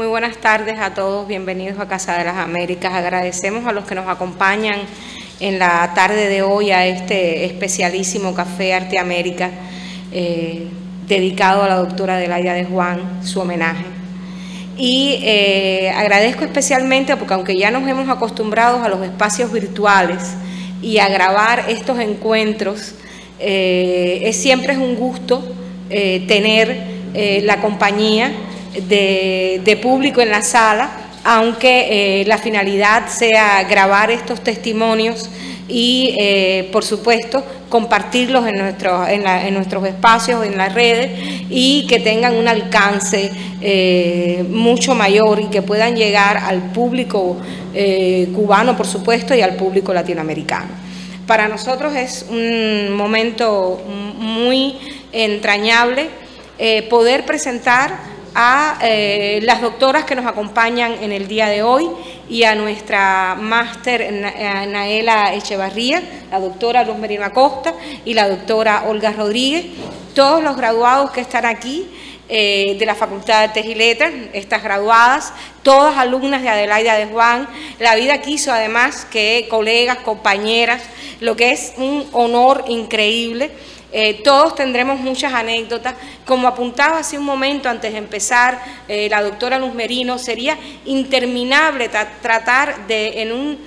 Muy buenas tardes a todos, bienvenidos a Casa de las Américas. Agradecemos a los que nos acompañan en la tarde de hoy a este especialísimo Café Arte América, dedicado a la doctora Adelaida de Juan, su homenaje. Y agradezco especialmente porque aunque ya nos hemos acostumbrado a los espacios virtuales y a grabar estos encuentros, siempre es un gusto tener la compañía de público en la sala, aunque la finalidad sea grabar estos testimonios y por supuesto compartirlos en nuestros espacios, en las redes, y que tengan un alcance mucho mayor y que puedan llegar al público cubano, por supuesto, y al público latinoamericano. Para nosotros es un momento muy entrañable poder presentar a las doctoras que nos acompañan en el día de hoy y a nuestra máster Naela Echevarría, la doctora Luz Merino Acosta y la doctora Olga Rodríguez, todos los graduados que están aquí de la Facultad de Artes y Letras, estas graduadas, todas alumnas de Adelaida de Juan. La vida quiso además que colegas, compañeras, lo que es un honor increíble. Todos tendremos muchas anécdotas. Como apuntaba hace un momento antes de empezar la doctora Luz Merino, sería interminable tratar de en un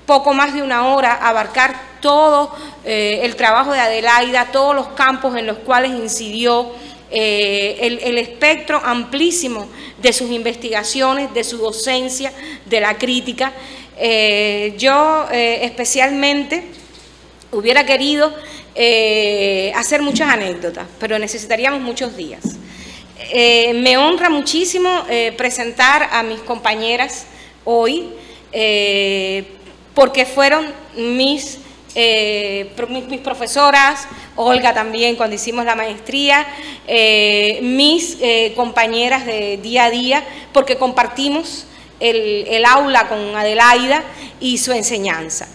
poco más de una hora abarcar todo el trabajo de Adelaida, todos los campos en los cuales incidió, el espectro amplísimo de sus investigaciones, de su docencia, de la crítica. Yo especialmente hubiera querido hacer muchas anécdotas, pero necesitaríamos muchos días. Me honra muchísimo presentar a mis compañeras hoy, porque fueron mis profesoras, Olga también cuando hicimos la maestría, mis compañeras de día a día, porque compartimos el aula con Adelaida y su enseñanza.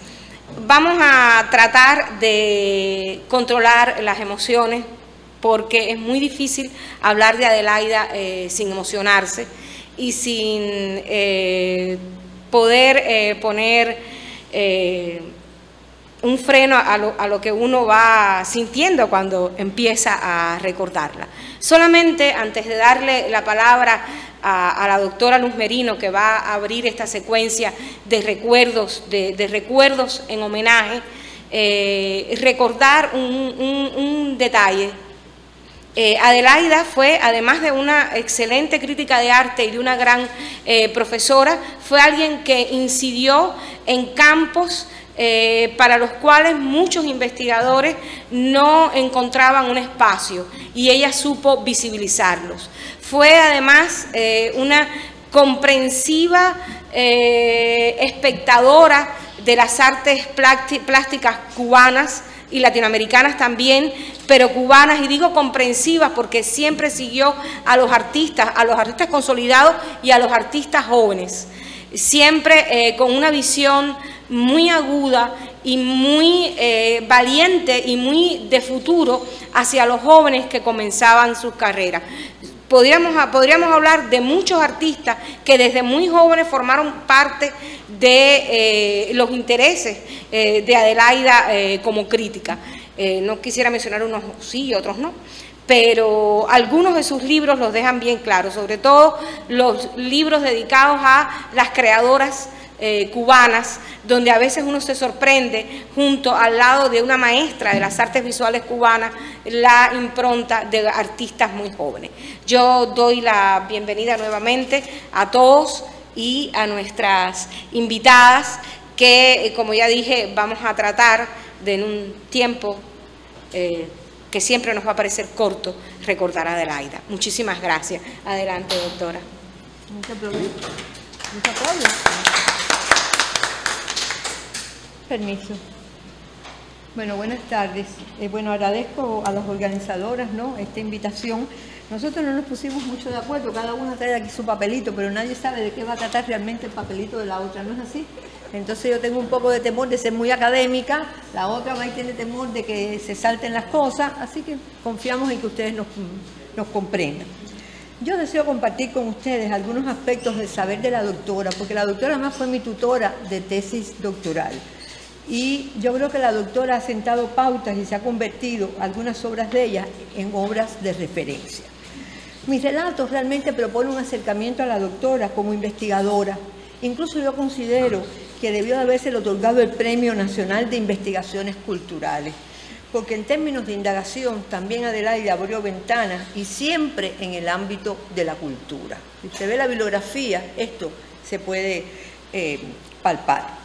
Vamos a tratar de controlar las emociones porque es muy difícil hablar de Adelaida sin emocionarse y sin poder poner un freno a lo que uno va sintiendo cuando empieza a recordarla. Solamente antes de darle la palabra a la doctora Luz Merino, que va a abrir esta secuencia de recuerdos, de recuerdos en homenaje, recordar un detalle. Adelaida fue, además de una excelente crítica de arte y de una gran profesora, fue alguien que incidió en campos para los cuales muchos investigadores no encontraban un espacio y ella supo visibilizarlos. Fue además una comprensiva espectadora de las artes plásticas cubanas y latinoamericanas también, pero cubanas, y digo comprensivas porque siempre siguió a los artistas consolidados y a los artistas jóvenes, siempre con una visión muy aguda y muy valiente y muy de futuro hacia los jóvenes que comenzaban sus carreras. Podríamos hablar de muchos artistas que desde muy jóvenes formaron parte de los intereses de Adelaida como crítica. No quisiera mencionar unos sí y otros no, pero algunos de sus libros los dejan bien claros, sobre todo los libros dedicados a las creadoras cubanas, donde a veces uno se sorprende junto al lado de una maestra de las artes visuales cubanas, la impronta de artistas muy jóvenes. Yo doy la bienvenida nuevamente a todos y a nuestras invitadas que, como ya dije, vamos a tratar de en un tiempo que siempre nos va a parecer corto, recordar a Adelaida. Muchísimas gracias. Adelante, doctora. Muchas gracias. Permiso. Bueno, buenas tardes. Bueno, agradezco a las organizadoras, ¿no?, esta invitación. Nosotros no nos pusimos mucho de acuerdo, cada una trae aquí su papelito, pero nadie sabe de qué va a tratar realmente el papelito de la otra, ¿no es así? Entonces yo tengo un poco de temor de ser muy académica, la otra va a tener temor de que se salten las cosas, así que confiamos en que ustedes nos comprendan. Yo deseo compartir con ustedes algunos aspectos del saber de la doctora, porque la doctora además fue mi tutora de tesis doctoral. Y yo creo que la doctora ha sentado pautas y se ha convertido algunas obras de ella en obras de referencia. Mis relatos realmente proponen un acercamiento a la doctora como investigadora. Incluso yo considero que debió de haberse otorgado el Premio Nacional de Investigaciones Culturales, porque en términos de indagación también Adelaida abrió ventanas y siempre en el ámbito de la cultura. Si usted ve la bibliografía, esto se puede palpar.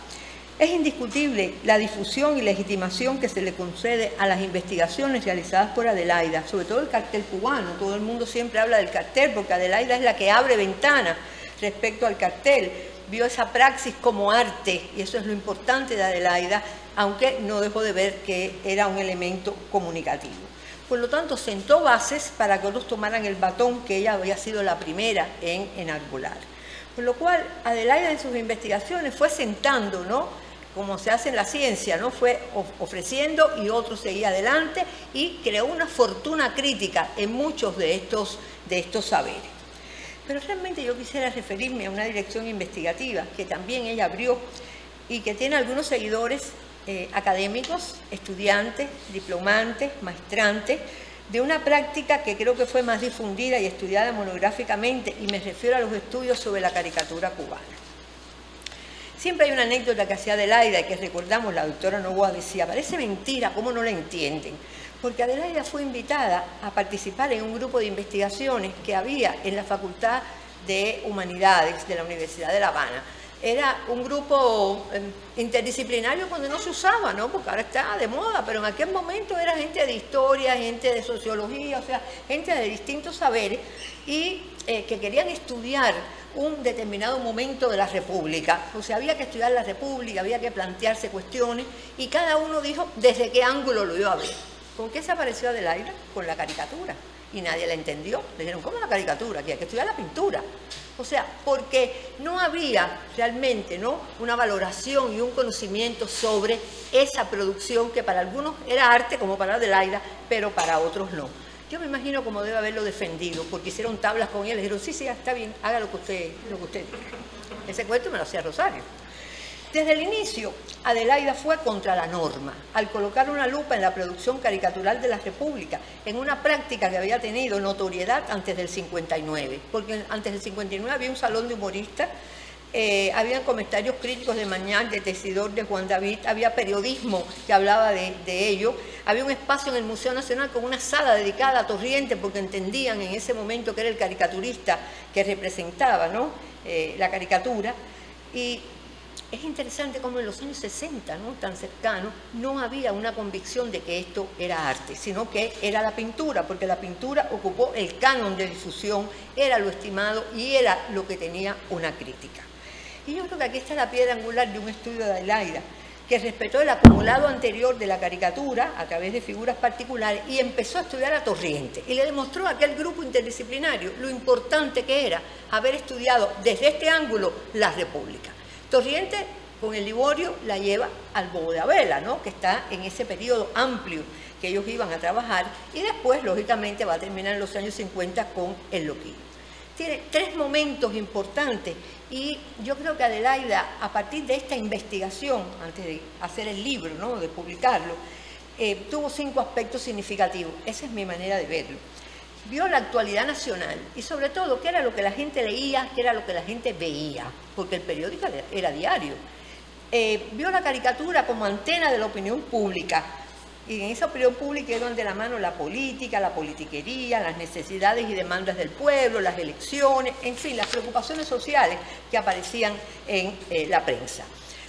Es indiscutible la difusión y legitimación que se le concede a las investigaciones realizadas por Adelaida, sobre todo el cartel cubano. Todo el mundo siempre habla del cartel porque Adelaida es la que abre ventanas respecto al cartel. Vio esa praxis como arte y eso es lo importante de Adelaida, aunque no dejó de ver que era un elemento comunicativo. Por lo tanto, sentó bases para que otros tomaran el batón que ella había sido la primera en enarbolar. Por lo cual, Adelaida en sus investigaciones fue sentando, ¿no?, como se hace en la ciencia, ¿no?, fue ofreciendo y otro seguía adelante y creó una fortuna crítica en muchos de estos saberes. Pero realmente yo quisiera referirme a una dirección investigativa que también ella abrió y que tiene algunos seguidores académicos, estudiantes, diplomantes, maestrantes, de una práctica que creo que fue más difundida y estudiada monográficamente, y me refiero a los estudios sobre la caricatura cubana. Siempre hay una anécdota que hacía Adelaida y que recordamos, la doctora Novoa decía, parece mentira, ¿cómo no la entienden? Porque Adelaida fue invitada a participar en un grupo de investigaciones que había en la Facultad de Humanidades de la Universidad de La Habana. Era un grupo interdisciplinario cuando no se usaba, ¿no?, porque ahora está de moda, pero en aquel momento era gente de historia, gente de sociología, o sea, gente de distintos saberes y que querían estudiar un determinado momento de la República. O sea, había que estudiar la República, había que plantearse cuestiones y cada uno dijo desde qué ángulo lo iba a ver. ¿Con qué se apareció Adelaida? Con la caricatura. Y nadie la entendió. Le dijeron, ¿cómo la caricatura? Que hay que estudiar la pintura. O sea, porque no había realmente, ¿no?, una valoración y un conocimiento sobre esa producción que para algunos era arte, como para Adelaida, pero para otros no. Yo me imagino cómo debe haberlo defendido, porque hicieron tablas con él, le dijeron, sí, está bien, haga lo que usted diga. Ese cuento me lo hacía Rosario. Desde el inicio, Adelaida fue contra la norma, al colocar una lupa en la producción caricatural de la República, en una práctica que había tenido notoriedad antes del 59, porque antes del 59 había un salón de humoristas, había comentarios críticos de Mañán, de Tesidor, de Juan David, había periodismo que hablaba de ello, había un espacio en el Museo Nacional con una sala dedicada a Torriente, porque entendían en ese momento que era el caricaturista que representaba, ¿no?, la caricatura, y es interesante cómo en los años 60, ¿no?, tan cercanos, no había una convicción de que esto era arte, sino que era la pintura, porque la pintura ocupó el canon de difusión, era lo estimado y era lo que tenía una crítica. Y yo creo que aquí está la piedra angular de un estudio de Adelaida, que respetó el acumulado anterior de la caricatura a través de figuras particulares y empezó a estudiar a Torriente. Y le demostró a aquel grupo interdisciplinario lo importante que era haber estudiado desde este ángulo la República. Torriente, con el Liborio, la lleva al Bobo de Abela, ¿no?, que está en ese periodo amplio que ellos iban a trabajar, y después, lógicamente, va a terminar en los años 50 con El Loquillo. Tiene tres momentos importantes, y yo creo que Adelaida, a partir de esta investigación, antes de hacer el libro, ¿no?, de publicarlo, tuvo 5 aspectos significativos. Esa es mi manera de verlo. Vio la actualidad nacional y sobre todo qué era lo que la gente leía, qué era lo que la gente veía, porque el periódico era diario. Vio la caricatura como antena de la opinión pública y en esa opinión pública iban de la mano la política, la politiquería, las necesidades y demandas del pueblo, las elecciones, en fin, las preocupaciones sociales que aparecían en la prensa.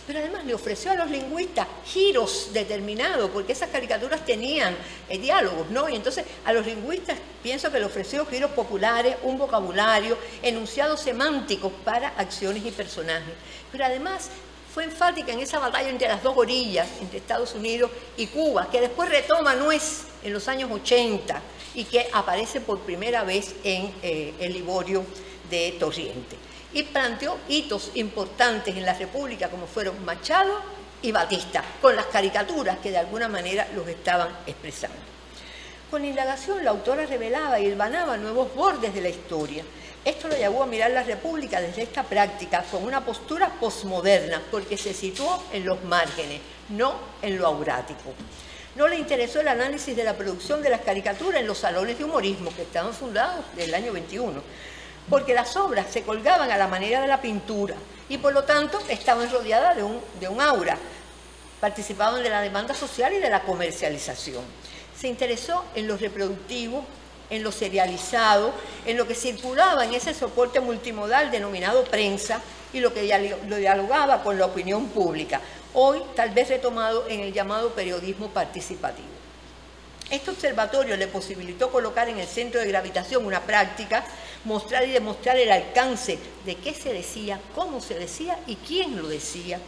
Pero además le ofreció a los lingüistas giros determinados, porque esas caricaturas tenían diálogos, ¿no? Y entonces a los lingüistas pienso que le ofreció giros populares, un vocabulario, enunciados semánticos para acciones y personajes. Pero además fue enfática en esa batalla entre las dos orillas, entre Estados Unidos y Cuba, que después retoma Nuez en los años 80 y que aparece por primera vez en el Liborio de Torriente. Y planteó hitos importantes en la República, como fueron Machado y Batista, con las caricaturas que de alguna manera los estaban expresando. Con la indagación, la autora revelaba y hilvanaba nuevos bordes de la historia. Esto lo llevó a mirar la República desde esta práctica con una postura posmoderna, porque se situó en los márgenes, no en lo aurático. No le interesó el análisis de la producción de las caricaturas en los salones de humorismo, que estaban fundados desde el año 21, porque las obras se colgaban a la manera de la pintura y por lo tanto estaban rodeadas de un aura. Participaban de la demanda social y de la comercialización. Se interesó en lo reproductivo, en lo serializado, en lo que circulaba en ese soporte multimodal denominado prensa y lo que lo dialogaba con la opinión pública, hoy tal vez retomado en el llamado periodismo participativo. Este observatorio le posibilitó colocar en el centro de gravitación una práctica, mostrar y demostrar el alcance de qué se decía, cómo se decía y quién lo decía.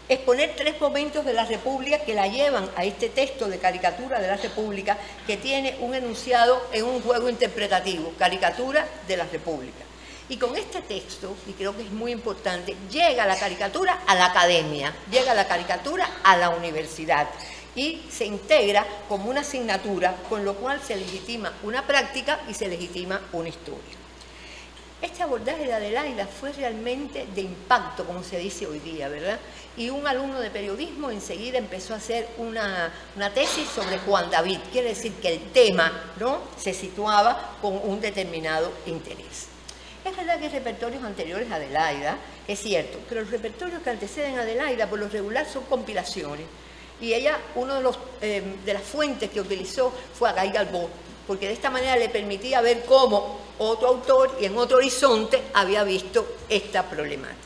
Exponer 3 momentos de la República que la llevan a este texto de caricatura de la República, que tiene un enunciado en un juego interpretativo, caricatura de la República. Y con este texto, y creo que es muy importante, llega la caricatura a la academia, llega la caricatura a la universidad y se integra como una asignatura, con lo cual se legitima una práctica y se legitima una historia. Este abordaje de Adelaida fue realmente de impacto, como se dice hoy día, ¿verdad? Y un alumno de periodismo enseguida empezó a hacer una tesis sobre Juan David. Quiere decir que el tema, ¿no?, se situaba con un determinado interés. Es verdad que hay repertorios anteriores a Adelaida, es cierto, pero los repertorios que anteceden a Adelaida por lo regular son compilaciones. Y ella, una de las fuentes que utilizó fue a Guy Galbot, porque de esta manera le permitía ver cómo otro autor y en otro horizonte había visto esta problemática.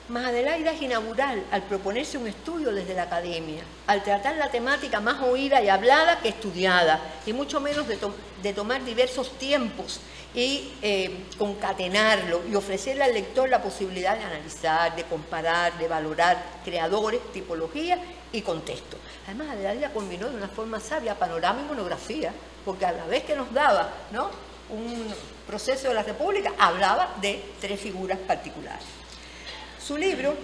Mas Adelaida es inaugural al proponerse un estudio desde la academia, al tratar la temática más oída y hablada que estudiada, y mucho menos de tomar diversos tiempos y concatenarlo y ofrecerle al lector la posibilidad de analizar, de comparar, de valorar creadores, tipologías y contexto. Además, Adelaida combinó de una forma sabia panorama y monografía, porque a la vez que nos daba, ¿no?, un proceso de la República, hablaba de 3 figuras particulares. Su libro,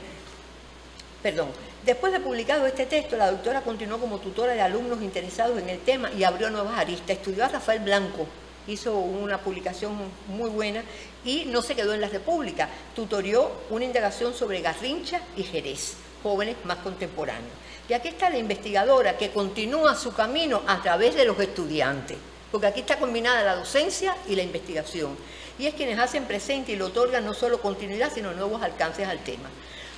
después de publicado este texto, la doctora continuó como tutora de alumnos interesados en el tema y abrió nuevas aristas. Estudió a Rafael Blanco, hizo una publicación muy buena y no se quedó en la República. Tutorió una indagación sobre Garrincha y Jerez, jóvenes más contemporáneos. Y aquí está la investigadora que continúa su camino a través de los estudiantes, porque aquí está combinada la docencia y la investigación. Y es quienes hacen presente y le otorgan no solo continuidad, sino nuevos alcances al tema.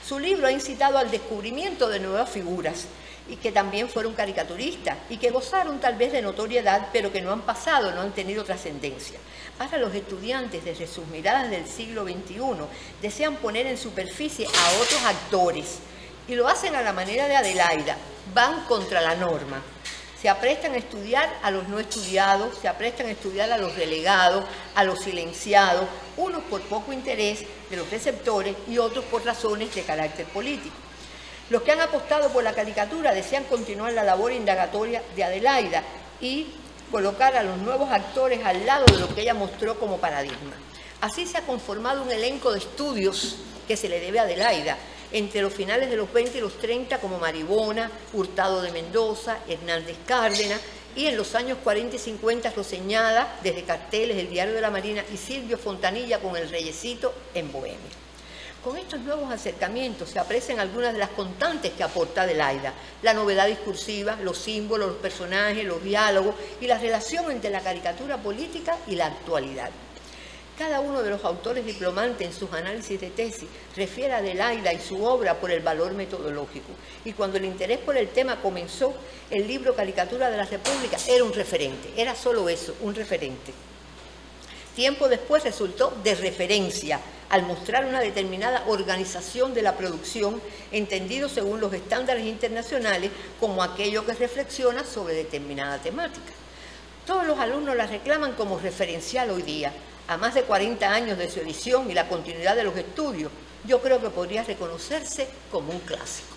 Su libro ha incitado al descubrimiento de nuevas figuras, y que también fueron caricaturistas, y que gozaron tal vez de notoriedad, pero que no han pasado, no han tenido trascendencia. Ahora los estudiantes, desde sus miradas del siglo XXI, desean poner en superficie a otros actores, y lo hacen a la manera de Adelaida, van contra la norma. Se aprestan a estudiar a los no estudiados, se aprestan a estudiar a los relegados, a los silenciados, unos por poco interés de los receptores y otros por razones de carácter político. Los que han apostado por la caricatura desean continuar la labor indagatoria de Adelaida y colocar a los nuevos actores al lado de lo que ella mostró como paradigma. Así se ha conformado un elenco de estudios que se le debe a Adelaida, entre los finales de los 20 y los 30 como Maribona, Hurtado de Mendoza, Hernández Cárdenas, y en los años 40 y 50 Roseñada, desde carteles, El Diario de la Marina, y Silvio Fontanilla con El Reyecito en Bohemia. Con estos nuevos acercamientos se aprecian algunas de las constantes que aporta Adelaida: la novedad discursiva, los símbolos, los personajes, los diálogos y la relación entre la caricatura política y la actualidad. Cada uno de los autores diplomantes en sus análisis de tesis refiere a Adelaida y su obra por el valor metodológico. Y cuando el interés por el tema comenzó, el libro Caricatura de la República era un referente, era solo eso, un referente. Tiempo después resultó de referencia, al mostrar una determinada organización de la producción, entendido según los estándares internacionales como aquello que reflexiona sobre determinada temática. Todos los alumnos la reclaman como referencial hoy día. A más de 40 años de su edición y la continuidad de los estudios, yo creo que podría reconocerse como un clásico.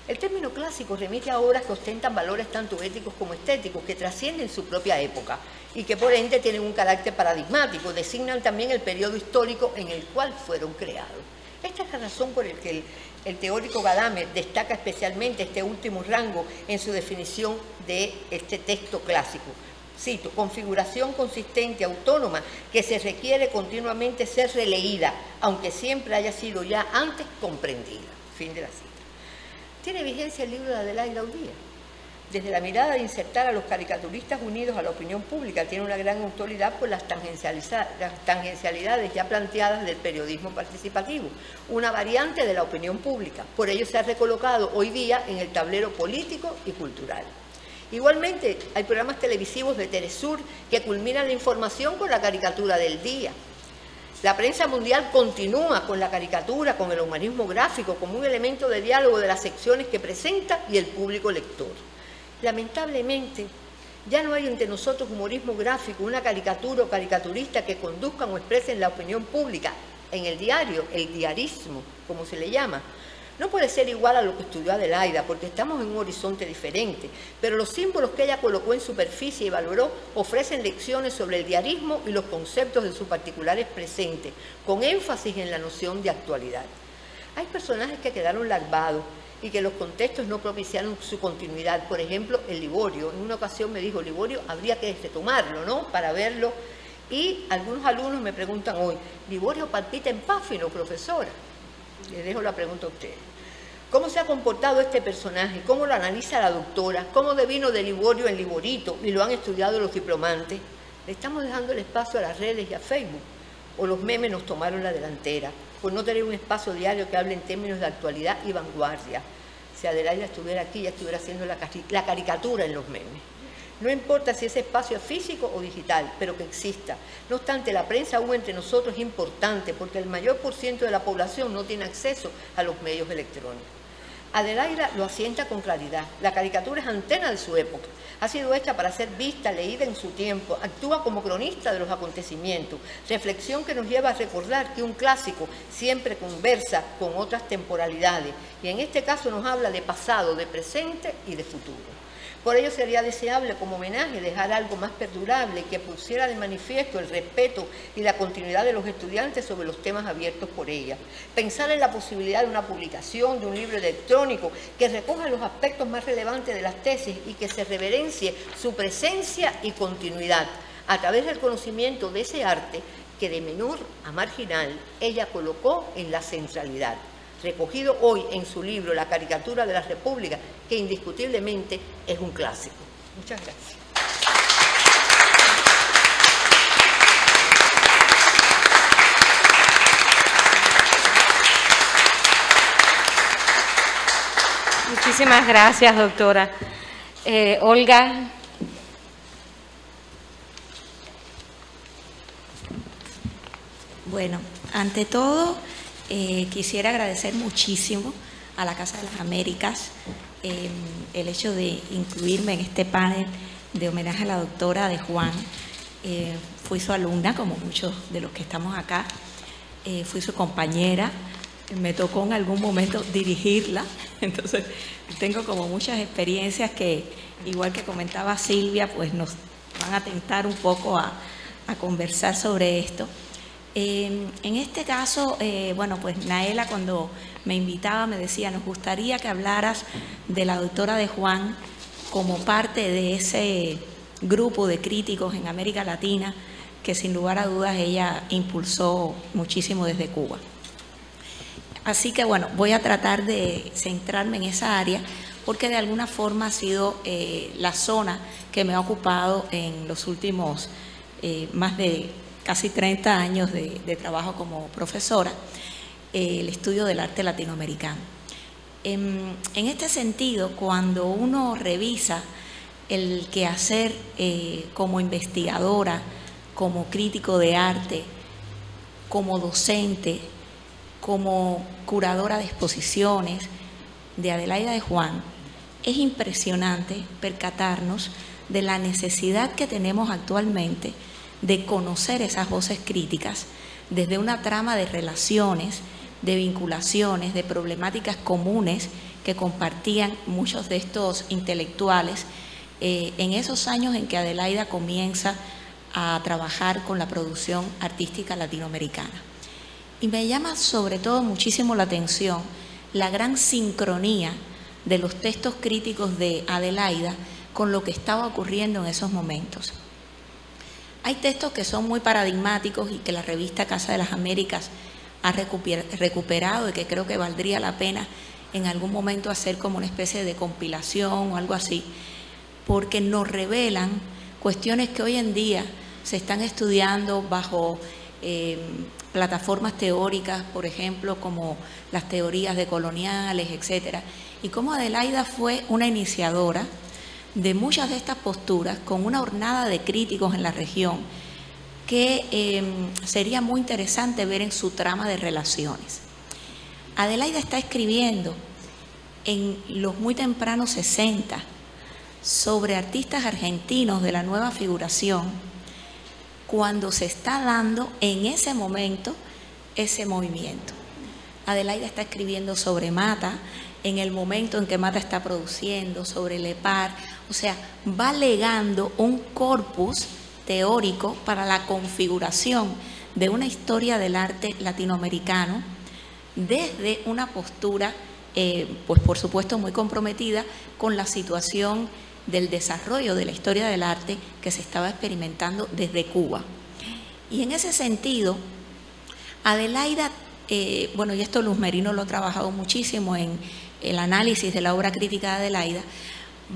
El término clásico remite a obras que ostentan valores tanto éticos como estéticos, que trascienden su propia época y que por ende tienen un carácter paradigmático, designan también el periodo histórico en el cual fueron creados. Esta es la razón por la que el teórico Gadamer destaca especialmente este último rango en su definición de este texto clásico. Cito: configuración consistente, autónoma, que se requiere continuamente ser releída, aunque siempre haya sido ya antes comprendida. Fin de la cita. Tiene vigencia el libro de Adelaida hoy día. Desde la mirada de insertar a los caricaturistas unidos a la opinión pública, tiene una gran autoridad por las tangencialidades ya planteadas del periodismo participativo, una variante de la opinión pública. Por ello se ha recolocado hoy día en el tablero político y cultural. Igualmente, hay programas televisivos de Telesur que culminan la información con la caricatura del día. La prensa mundial continúa con la caricatura, con el humanismo gráfico, como un elemento de diálogo de las secciones que presenta y el público lector. Lamentablemente, ya no hay entre nosotros humorismo gráfico, una caricatura o caricaturista que conduzcan o expresen la opinión pública en el diario, el diarismo, como se le llama. No puede ser igual a lo que estudió Adelaida, porque estamos en un horizonte diferente, pero los símbolos que ella colocó en superficie y valoró ofrecen lecciones sobre el diarismo y los conceptos de sus particulares presentes, con énfasis en la noción de actualidad. Hay personajes que quedaron larvados y que los contextos no propiciaron su continuidad. Por ejemplo, el Liborio. En una ocasión me dijo: Liborio habría que retomarlo, ¿no?, para verlo. Y algunos alumnos me preguntan hoy: ¿Liborio palpita en Páfino, profesora? Les dejo la pregunta a ustedes. ¿Cómo se ha comportado este personaje? ¿Cómo lo analiza la doctora? ¿Cómo devino de Liborio en Liborito? Y lo han estudiado los diplomantes. Le estamos dejando el espacio a las redes y a Facebook, o los memes nos tomaron la delantera, por no tener un espacio diario que hable en términos de actualidad y vanguardia. Si Adelaida estuviera aquí, ya estuviera haciendo la caricatura en los memes. No importa si ese espacio es físico o digital, pero que exista. No obstante, la prensa aún entre nosotros es importante, porque el mayor % de la población no tiene acceso a los medios electrónicos. Adelaida lo asienta con claridad. La caricatura es antena de su época. Ha sido hecha para ser vista, leída en su tiempo. Actúa como cronista de los acontecimientos. Reflexión que nos lleva a recordar que un clásico siempre conversa con otras temporalidades. Y en este caso nos habla de pasado, de presente y de futuro. Por ello sería deseable como homenaje dejar algo más perdurable que pusiera de manifiesto el respeto y la continuidad de los estudiantes sobre los temas abiertos por ella. Pensar en la posibilidad de una publicación, de un libro electrónico que recoja los aspectos más relevantes de las tesis y que se reverencie su presencia y continuidad a través del conocimiento de ese arte que de menor a marginal ella colocó en la centralidad, recogido hoy en su libro La caricatura de la República, que indiscutiblemente es un clásico. Muchas gracias. Muchísimas gracias, doctora. Olga. Bueno, ante todo, quisiera agradecer muchísimo a la Casa de las Américas el hecho de incluirme en este panel de homenaje a la doctora de Juan. Fui su alumna, como muchos de los que estamos acá. Fui su compañera. Me tocó en algún momento dirigirla. Entonces, tengo como muchas experiencias que, igual que comentaba Silvia, pues nos van a tentar un poco a conversar sobre esto. En este caso, bueno, pues Naela, cuando me invitaba, me decía: nos gustaría que hablaras de la doctora de Juan como parte de ese grupo de críticos en América Latina que sin lugar a dudas ella impulsó muchísimo desde Cuba. Así que bueno, voy a tratar de centrarme en esa área porque de alguna forma ha sido la zona que me ha ocupado en los últimos más de casi 30 años de trabajo como profesora, el estudio del arte latinoamericano. En este sentido, cuando uno revisa el quehacer como investigadora, como crítico de arte, como docente, como curadora de exposiciones de Adelaida de Juan, es impresionante percatarnos de la necesidad que tenemos actualmente de conocer esas voces críticas desde una trama de relaciones, de vinculaciones, de problemáticas comunes que compartían muchos de estos intelectuales en esos años en que Adelaida comienza a trabajar con la producción artística latinoamericana. Y me llama sobre todo muchísimo la atención la gran sincronía de los textos críticos de Adelaida con lo que estaba ocurriendo en esos momentos. Hay textos que son muy paradigmáticos y que la revista Casa de las Américas ha recuperado y que creo que valdría la pena en algún momento hacer como una especie de compilación o algo así, porque nos revelan cuestiones que hoy en día se están estudiando bajo plataformas teóricas, por ejemplo, como las teorías decoloniales, etcétera, y cómo Adelaida fue una iniciadora de muchas de estas posturas con una hornada de críticos en la región que sería muy interesante ver en su trama de relaciones. Adelaida está escribiendo en los muy tempranos 60 sobre artistas argentinos de la nueva figuración, cuando se está dando en ese momento ese movimiento. Adelaida está escribiendo sobre Mata en el momento en que Mata está produciendo, sobre Lepar, o sea, va legando un corpus teórico para la configuración de una historia del arte latinoamericano desde una postura, pues por supuesto muy comprometida con la situación del desarrollo de la historia del arte que se estaba experimentando desde Cuba. Y en ese sentido, Adelaida, bueno, y esto Luz Merino lo ha trabajado muchísimo en el análisis de la obra crítica de Adelaida,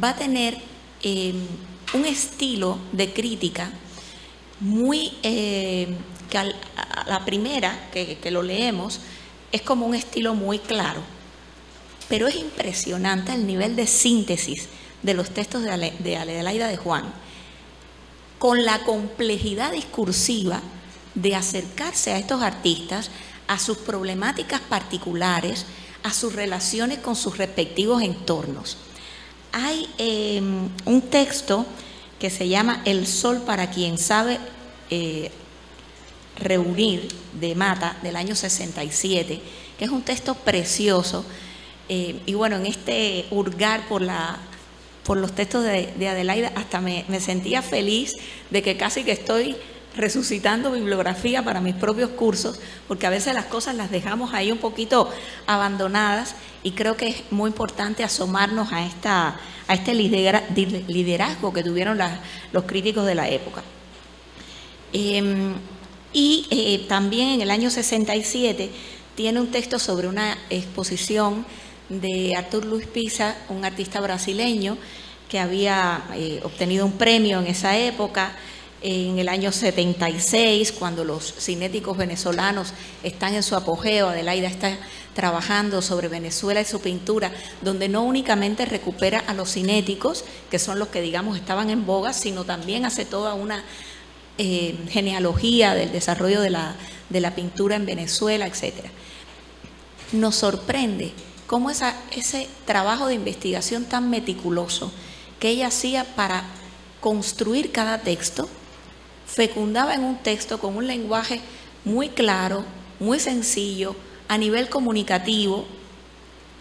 va a tener un estilo de crítica muy, que a la primera que lo leemos, es como un estilo muy claro, pero es impresionante el nivel de síntesis de los textos de Adelaida de Juan, con la complejidad discursiva de acercarse a estos artistas, a sus problemáticas particulares, a sus relaciones con sus respectivos entornos. Hay un texto que se llama El sol para quien sabe reunir, de Mata, del año 67, que es un texto precioso. Y bueno, en este hurgar por los textos de Adelaida, hasta me sentía feliz de que casi que estoy resucitando bibliografía para mis propios cursos, porque a veces las cosas las dejamos ahí un poquito abandonadas, y creo que es muy importante asomarnos a este liderazgo que tuvieron los críticos de la época. También en el año 67 tiene un texto sobre una exposición de Arthur Luis Pisa, un artista brasileño que había obtenido un premio en esa época, en el año 76, cuando los cinéticos venezolanos están en su apogeo. Adelaida está trabajando sobre Venezuela y su pintura, donde no únicamente recupera a los cinéticos, que son los que digamos estaban en boga, sino también hace toda una genealogía del desarrollo de la pintura en Venezuela, etcétera. Nos sorprende cómo ese trabajo de investigación tan meticuloso que ella hacía para construir cada texto, fecundaba en un texto con un lenguaje muy claro, muy sencillo, a nivel comunicativo,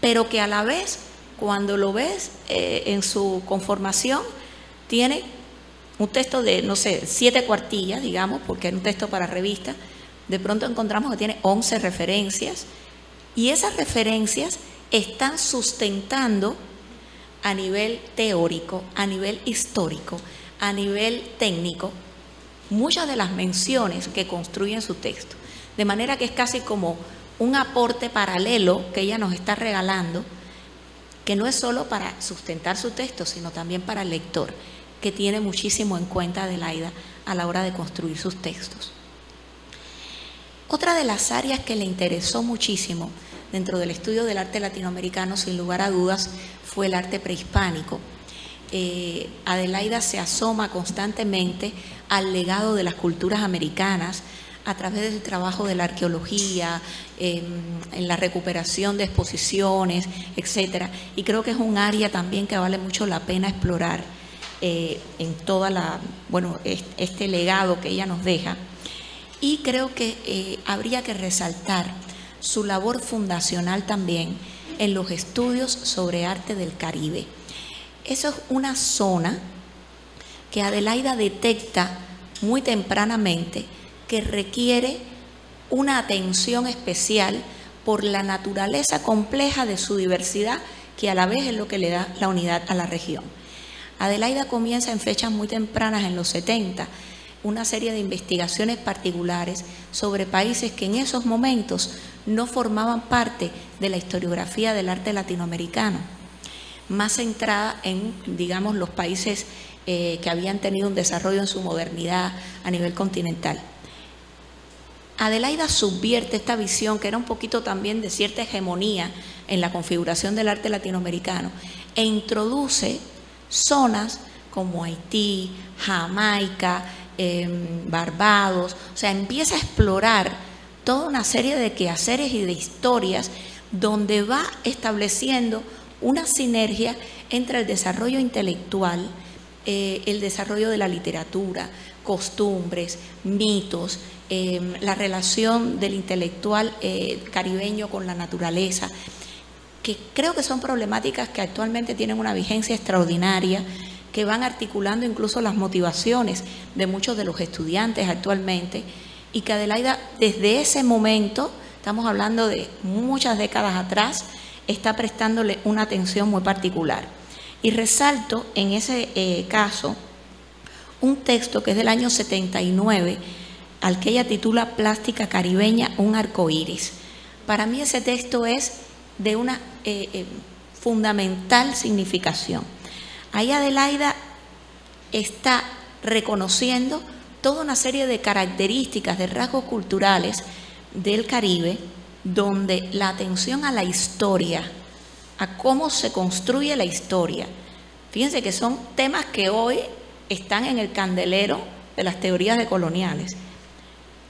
pero que a la vez, cuando lo ves en su conformación, tiene un texto de, no sé, 7 cuartillas, digamos, porque era un texto para revista. De pronto encontramos que tiene 11 referencias, y esas referencias están sustentando a nivel teórico, a nivel histórico, a nivel técnico, muchas de las menciones que construyen su texto. De manera que es casi como un aporte paralelo que ella nos está regalando, que no es solo para sustentar su texto, sino también para el lector, que tiene muchísimo en cuenta Adelaida a la hora de construir sus textos. Otra de las áreas que le interesó muchísimo dentro del estudio del arte latinoamericano, sin lugar a dudas, fue el arte prehispánico. Adelaida se asoma constantemente al legado de las culturas americanas a través del trabajo de la arqueología, en la recuperación de exposiciones, etcétera. Y creo que es un área también que vale mucho la pena explorar en toda este legado que ella nos deja. Y creo que habría que resaltar su labor fundacional también en los estudios sobre arte del Caribe. Eso es una zona que Adelaida detecta muy tempranamente que requiere una atención especial por la naturaleza compleja de su diversidad, que a la vez es lo que le da la unidad a la región. Adelaida comienza en fechas muy tempranas, en los 70, una serie de investigaciones particulares sobre países que en esos momentos no formaban parte de la historiografía del arte latinoamericano, más centrada en, digamos, los países que habían tenido un desarrollo en su modernidad a nivel continental. Adelaida subvierte esta visión, que era un poquito también de cierta hegemonía en la configuración del arte latinoamericano, e introduce zonas como Haití, Jamaica, Barbados. O sea, empieza a explorar toda una serie de quehaceres y de historias donde va estableciendo una sinergia entre el desarrollo intelectual, el desarrollo de la literatura, costumbres, mitos, la relación del intelectual caribeño con la naturaleza, que creo que son problemáticas que actualmente tienen una vigencia extraordinaria, que van articulando incluso las motivaciones de muchos de los estudiantes actualmente, y que Adelaida desde ese momento, estamos hablando de muchas décadas atrás, está prestándole una atención muy particular. Y resalto en ese caso un texto que es del año 79, al que ella titula Plástica Caribeña, un arcoíris. Para mí ese texto es de una fundamental significación. Ahí Adelaida está reconociendo toda una serie de características, de rasgos culturales del Caribe, donde la atención a la historia, a cómo se construye la historia, fíjense que son temas que hoy están en el candelero de las teorías decoloniales,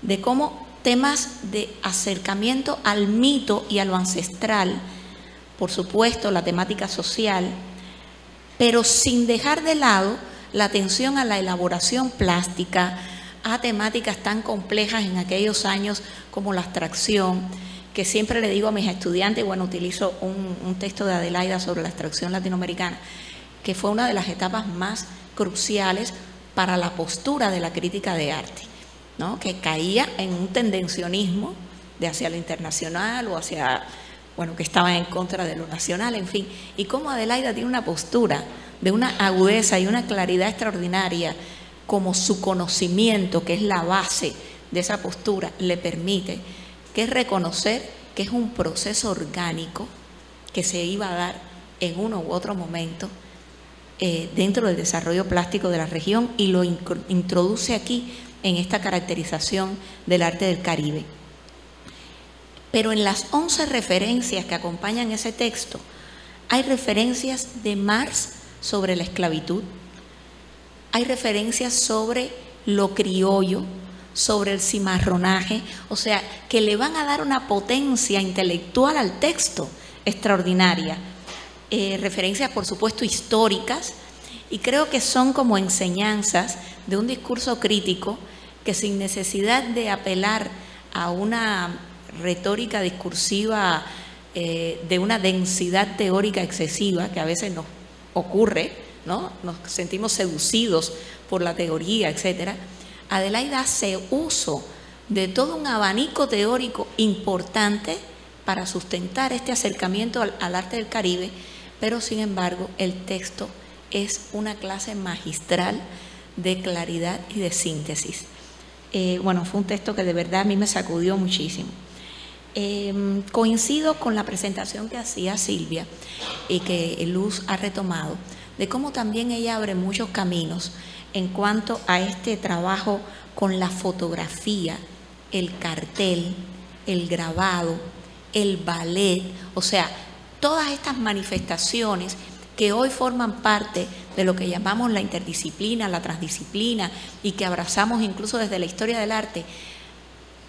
de cómo temas de acercamiento al mito y a lo ancestral, por supuesto la temática social, pero sin dejar de lado la atención a la elaboración plástica, a temáticas tan complejas en aquellos años como la abstracción, que siempre le digo a mis estudiantes, bueno, utilizo un texto de Adelaida sobre la abstracción latinoamericana, que fue una de las etapas más cruciales para la postura de la crítica de arte, ¿no? Que caía en un tendencionismo de hacia lo internacional o hacia, bueno, que estaba en contra de lo nacional, en fin. Y cómo Adelaida tiene una postura de una agudeza y una claridad extraordinaria, como su conocimiento, que es la base de esa postura, le permite, que es reconocer que es un proceso orgánico que se iba a dar en uno u otro momento dentro del desarrollo plástico de la región, y lo introduce aquí en esta caracterización del arte del Caribe. Pero en las 11 referencias que acompañan ese texto, hay referencias de Marx sobre la esclavitud, hay referencias sobre lo criollo, sobre el cimarronaje, o sea, que le van a dar una potencia intelectual al texto extraordinaria. Referencias, por supuesto, históricas, y creo que son como enseñanzas de un discurso crítico que, sin necesidad de apelar a una retórica discursiva de una densidad teórica excesiva, que a veces nos ocurre, ¿no? Nos sentimos seducidos por la teoría, etcétera. Adelaida hace uso de todo un abanico teórico importante para sustentar este acercamiento al arte del Caribe, pero sin embargo el texto es una clase magistral de claridad y de síntesis. Bueno, fue un texto que de verdad a mí me sacudió muchísimo. Coincido con la presentación que hacía Silvia y que Luz ha retomado, de cómo también ella abre muchos caminos en cuanto a este trabajo con la fotografía, el cartel, el grabado, el ballet, o sea, todas estas manifestaciones que hoy forman parte de lo que llamamos la interdisciplina, la transdisciplina, y que abrazamos incluso desde la historia del arte.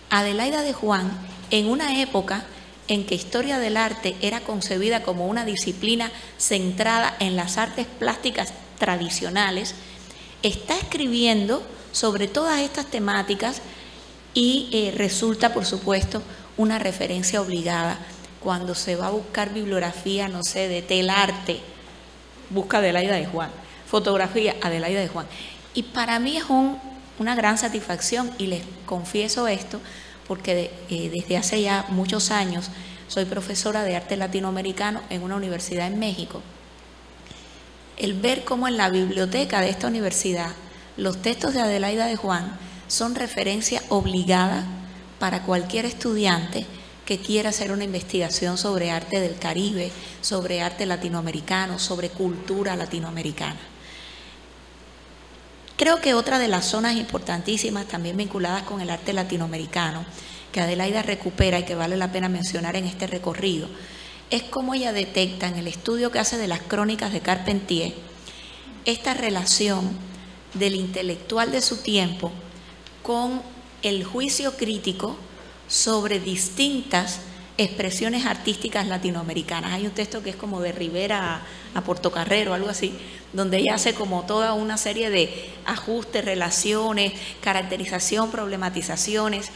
Adelaida de Juan, en una época en que historia del arte era concebida como una disciplina centrada en las artes plásticas tradicionales, está escribiendo sobre todas estas temáticas y resulta, por supuesto, una referencia obligada. Cuando se va a buscar bibliografía, no sé, de telarte, busca Adelaida de Juan, fotografía, Adelaida de Juan. Y para mí es una gran satisfacción, y les confieso esto, porque desde hace ya muchos años soy profesora de arte latinoamericano en una universidad en México. El ver cómo en la biblioteca de esta universidad los textos de Adelaida de Juan son referencia obligada para cualquier estudiante que quiera hacer una investigación sobre arte del Caribe, sobre arte latinoamericano, sobre cultura latinoamericana. Creo que otra de las zonas importantísimas también vinculadas con el arte latinoamericano que Adelaida recupera y que vale la pena mencionar en este recorrido es cómo ella detecta en el estudio que hace de las crónicas de Carpentier esta relación del intelectual de su tiempo con el juicio crítico sobre distintas expresiones artísticas latinoamericanas. Hay un texto que es como de Rivera a Portocarrero, algo así, donde ella hace como toda una serie de ajustes, relaciones, caracterización, problematizaciones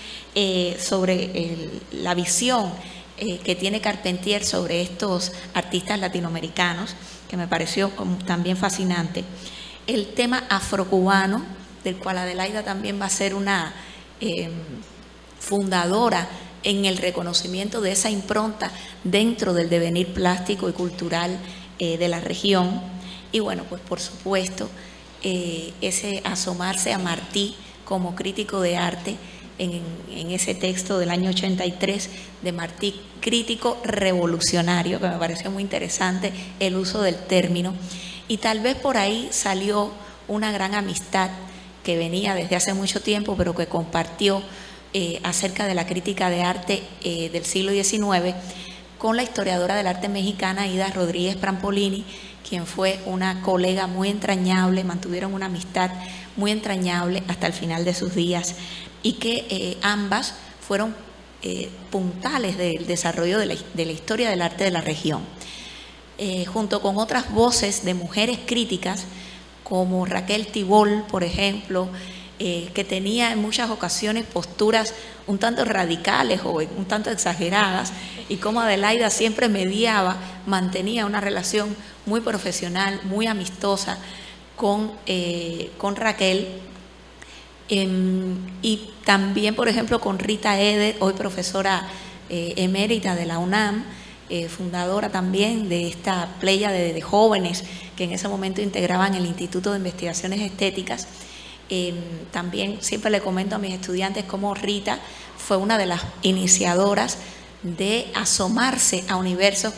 sobre la visión que tiene Carpentier sobre estos artistas latinoamericanos, que me pareció también fascinante. El tema afrocubano, del cual Adelaida también va a ser una fundadora en el reconocimiento de esa impronta dentro del devenir plástico y cultural de la región. Y bueno, pues por supuesto, ese asomarse a Martí como crítico de arte en ese texto del año 83 de Martí, crítico revolucionario, que me pareció muy interesante el uso del término. Y tal vez por ahí salió una gran amistad que venía desde hace mucho tiempo, pero que compartió acerca de la crítica de arte del siglo XIX con la historiadora del arte mexicana Ida Rodríguez Prampolini, quien fue una colega muy entrañable, mantuvieron una amistad muy entrañable hasta el final de sus días, y que ambas fueron puntales del desarrollo de la historia del arte de la región. Junto con otras voces de mujeres críticas, como Raquel Tibol, por ejemplo, que tenía en muchas ocasiones posturas un tanto radicales o un tanto exageradas, y como Adelaida siempre mediaba, mantenía una relación muy profesional, muy amistosa con Raquel, y también, por ejemplo, con Rita Eder, hoy profesora emérita de la UNAM, fundadora también de esta pléyade de jóvenes que en ese momento integraban el Instituto de Investigaciones Estéticas. También siempre le comento a mis estudiantes cómo Rita fue una de las iniciadoras de asomarse a universos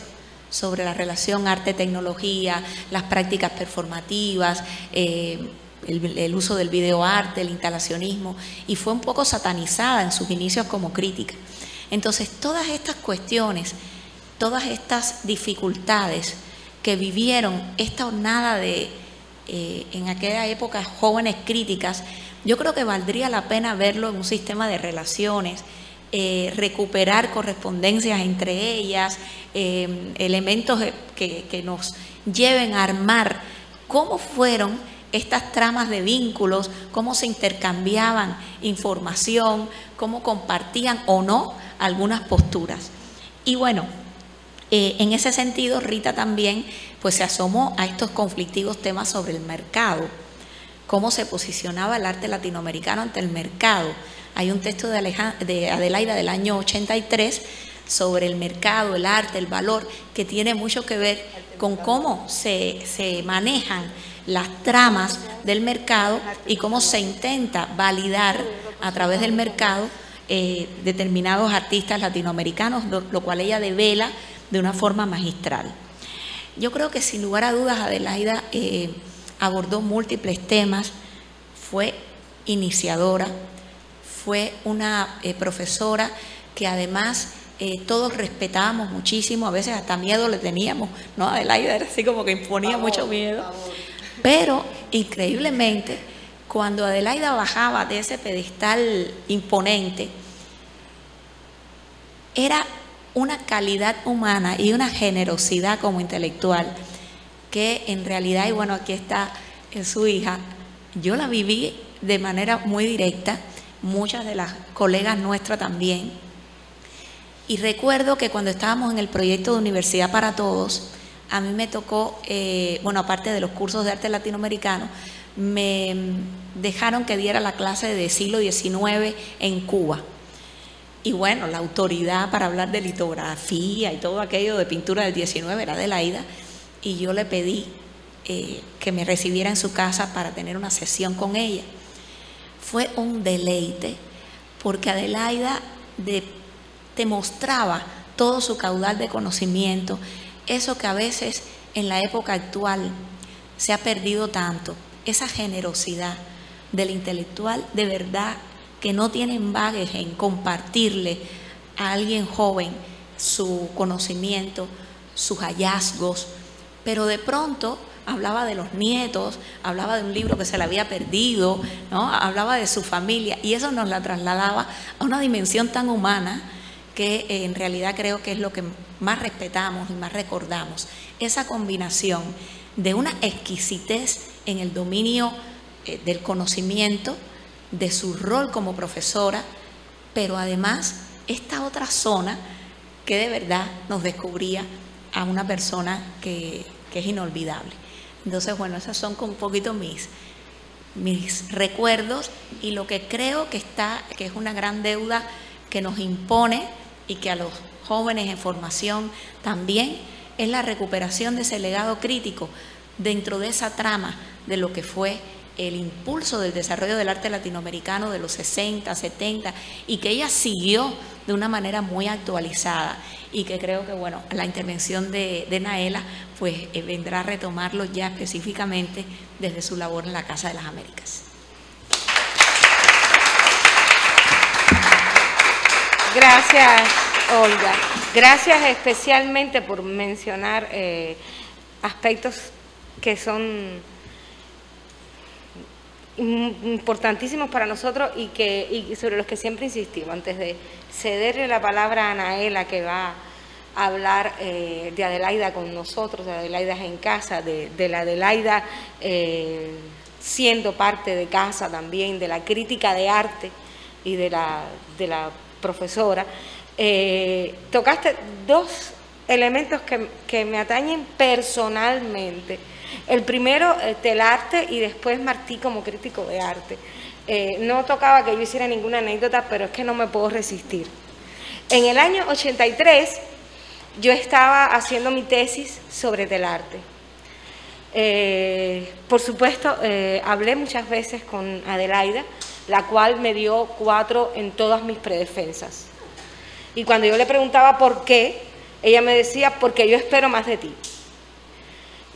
sobre la relación arte-tecnología, las prácticas performativas, el uso del videoarte, el instalacionismo, y fue un poco satanizada en sus inicios como crítica. Entonces, todas estas cuestiones, todas estas dificultades que vivieron esta jornada de en aquella época jóvenes críticas, yo creo que valdría la pena verlo en un sistema de relaciones, recuperar correspondencias entre ellas, elementos que nos lleven a armar cómo fueron estas tramas de vínculos, cómo se intercambiaban información, cómo compartían o no algunas posturas. Y bueno, en ese sentido, Rita también pues se asomó a estos conflictivos temas sobre el mercado, cómo se posicionaba el arte latinoamericano ante el mercado. Hay un texto de Adelaida del año 83 sobre el mercado, el arte, el valor, que tiene mucho que ver con cómo se manejan las tramas del mercado y cómo se intenta validar a través del mercado determinados artistas latinoamericanos, lo cual ella devela de una forma magistral. Yo creo que sin lugar a dudas Adelaida abordó múltiples temas, fue iniciadora, fue una profesora que además todos respetábamos muchísimo, a veces hasta miedo le teníamos, ¿no? Adelaida era así como que imponía mucho miedo, pero increíblemente cuando Adelaida bajaba de ese pedestal imponente, era una calidad humana y una generosidad como intelectual que en realidad, y bueno, aquí está su hija, yo la viví de manera muy directa, muchas de las colegas nuestras también. Y recuerdo que cuando estábamos en el proyecto de Universidad para Todos, a mí me tocó, bueno, aparte de los cursos de arte latinoamericano, me dejaron que diera la clase de siglo XIX en Cuba. Y bueno, la autoridad para hablar de litografía y todo aquello de pintura del 19 era Adelaida, y yo le pedí que me recibiera en su casa para tener una sesión con ella. Fue un deleite, porque Adelaida te mostraba todo su caudal de conocimiento, eso que a veces en la época actual se ha perdido tanto, esa generosidad del intelectual de verdad que no tiene embagues en compartirle a alguien joven su conocimiento, sus hallazgos, pero de pronto hablaba de los nietos, hablaba de un libro que se le había perdido, ¿no? Hablaba de su familia, y eso nos la trasladaba a una dimensión tan humana que en realidad creo que es lo que más respetamos y más recordamos, esa combinación de una exquisitez en el dominio del conocimiento, de su rol como profesora, pero además esta otra zona que de verdad nos descubría a una persona que es inolvidable. Entonces, bueno, esos son un poquito mis recuerdos, y lo que creo que es una gran deuda que nos impone y que a los jóvenes en formación también es la recuperación de ese legado crítico dentro de esa trama de lo que fue el impulso del desarrollo del arte latinoamericano de los 60, 70, y que ella siguió de una manera muy actualizada, y que creo que, bueno, la intervención de Naela pues vendrá a retomarlo ya específicamente desde su labor en la Casa de las Américas. Gracias, Olga. Gracias especialmente por mencionar aspectos que son importantísimos para nosotros y sobre los que siempre insistimos. Antes de cederle la palabra a Naela, que va a hablar de Adelaida con nosotros, de Adelaida en casa, de la Adelaida siendo parte de casa también, de la crítica de arte y de la profesora, tocaste dos elementos que me atañen personalmente. El primero, Telarte, y después Martí como crítico de arte. No tocaba que yo hiciera ninguna anécdota, pero es que no me puedo resistir. En el año 83, yo estaba haciendo mi tesis sobre Telarte. Por supuesto, hablé muchas veces con Adelaida, la cual me dio 4 en todas mis predefensas. Y cuando yo le preguntaba por qué, ella me decía, porque yo espero más de ti.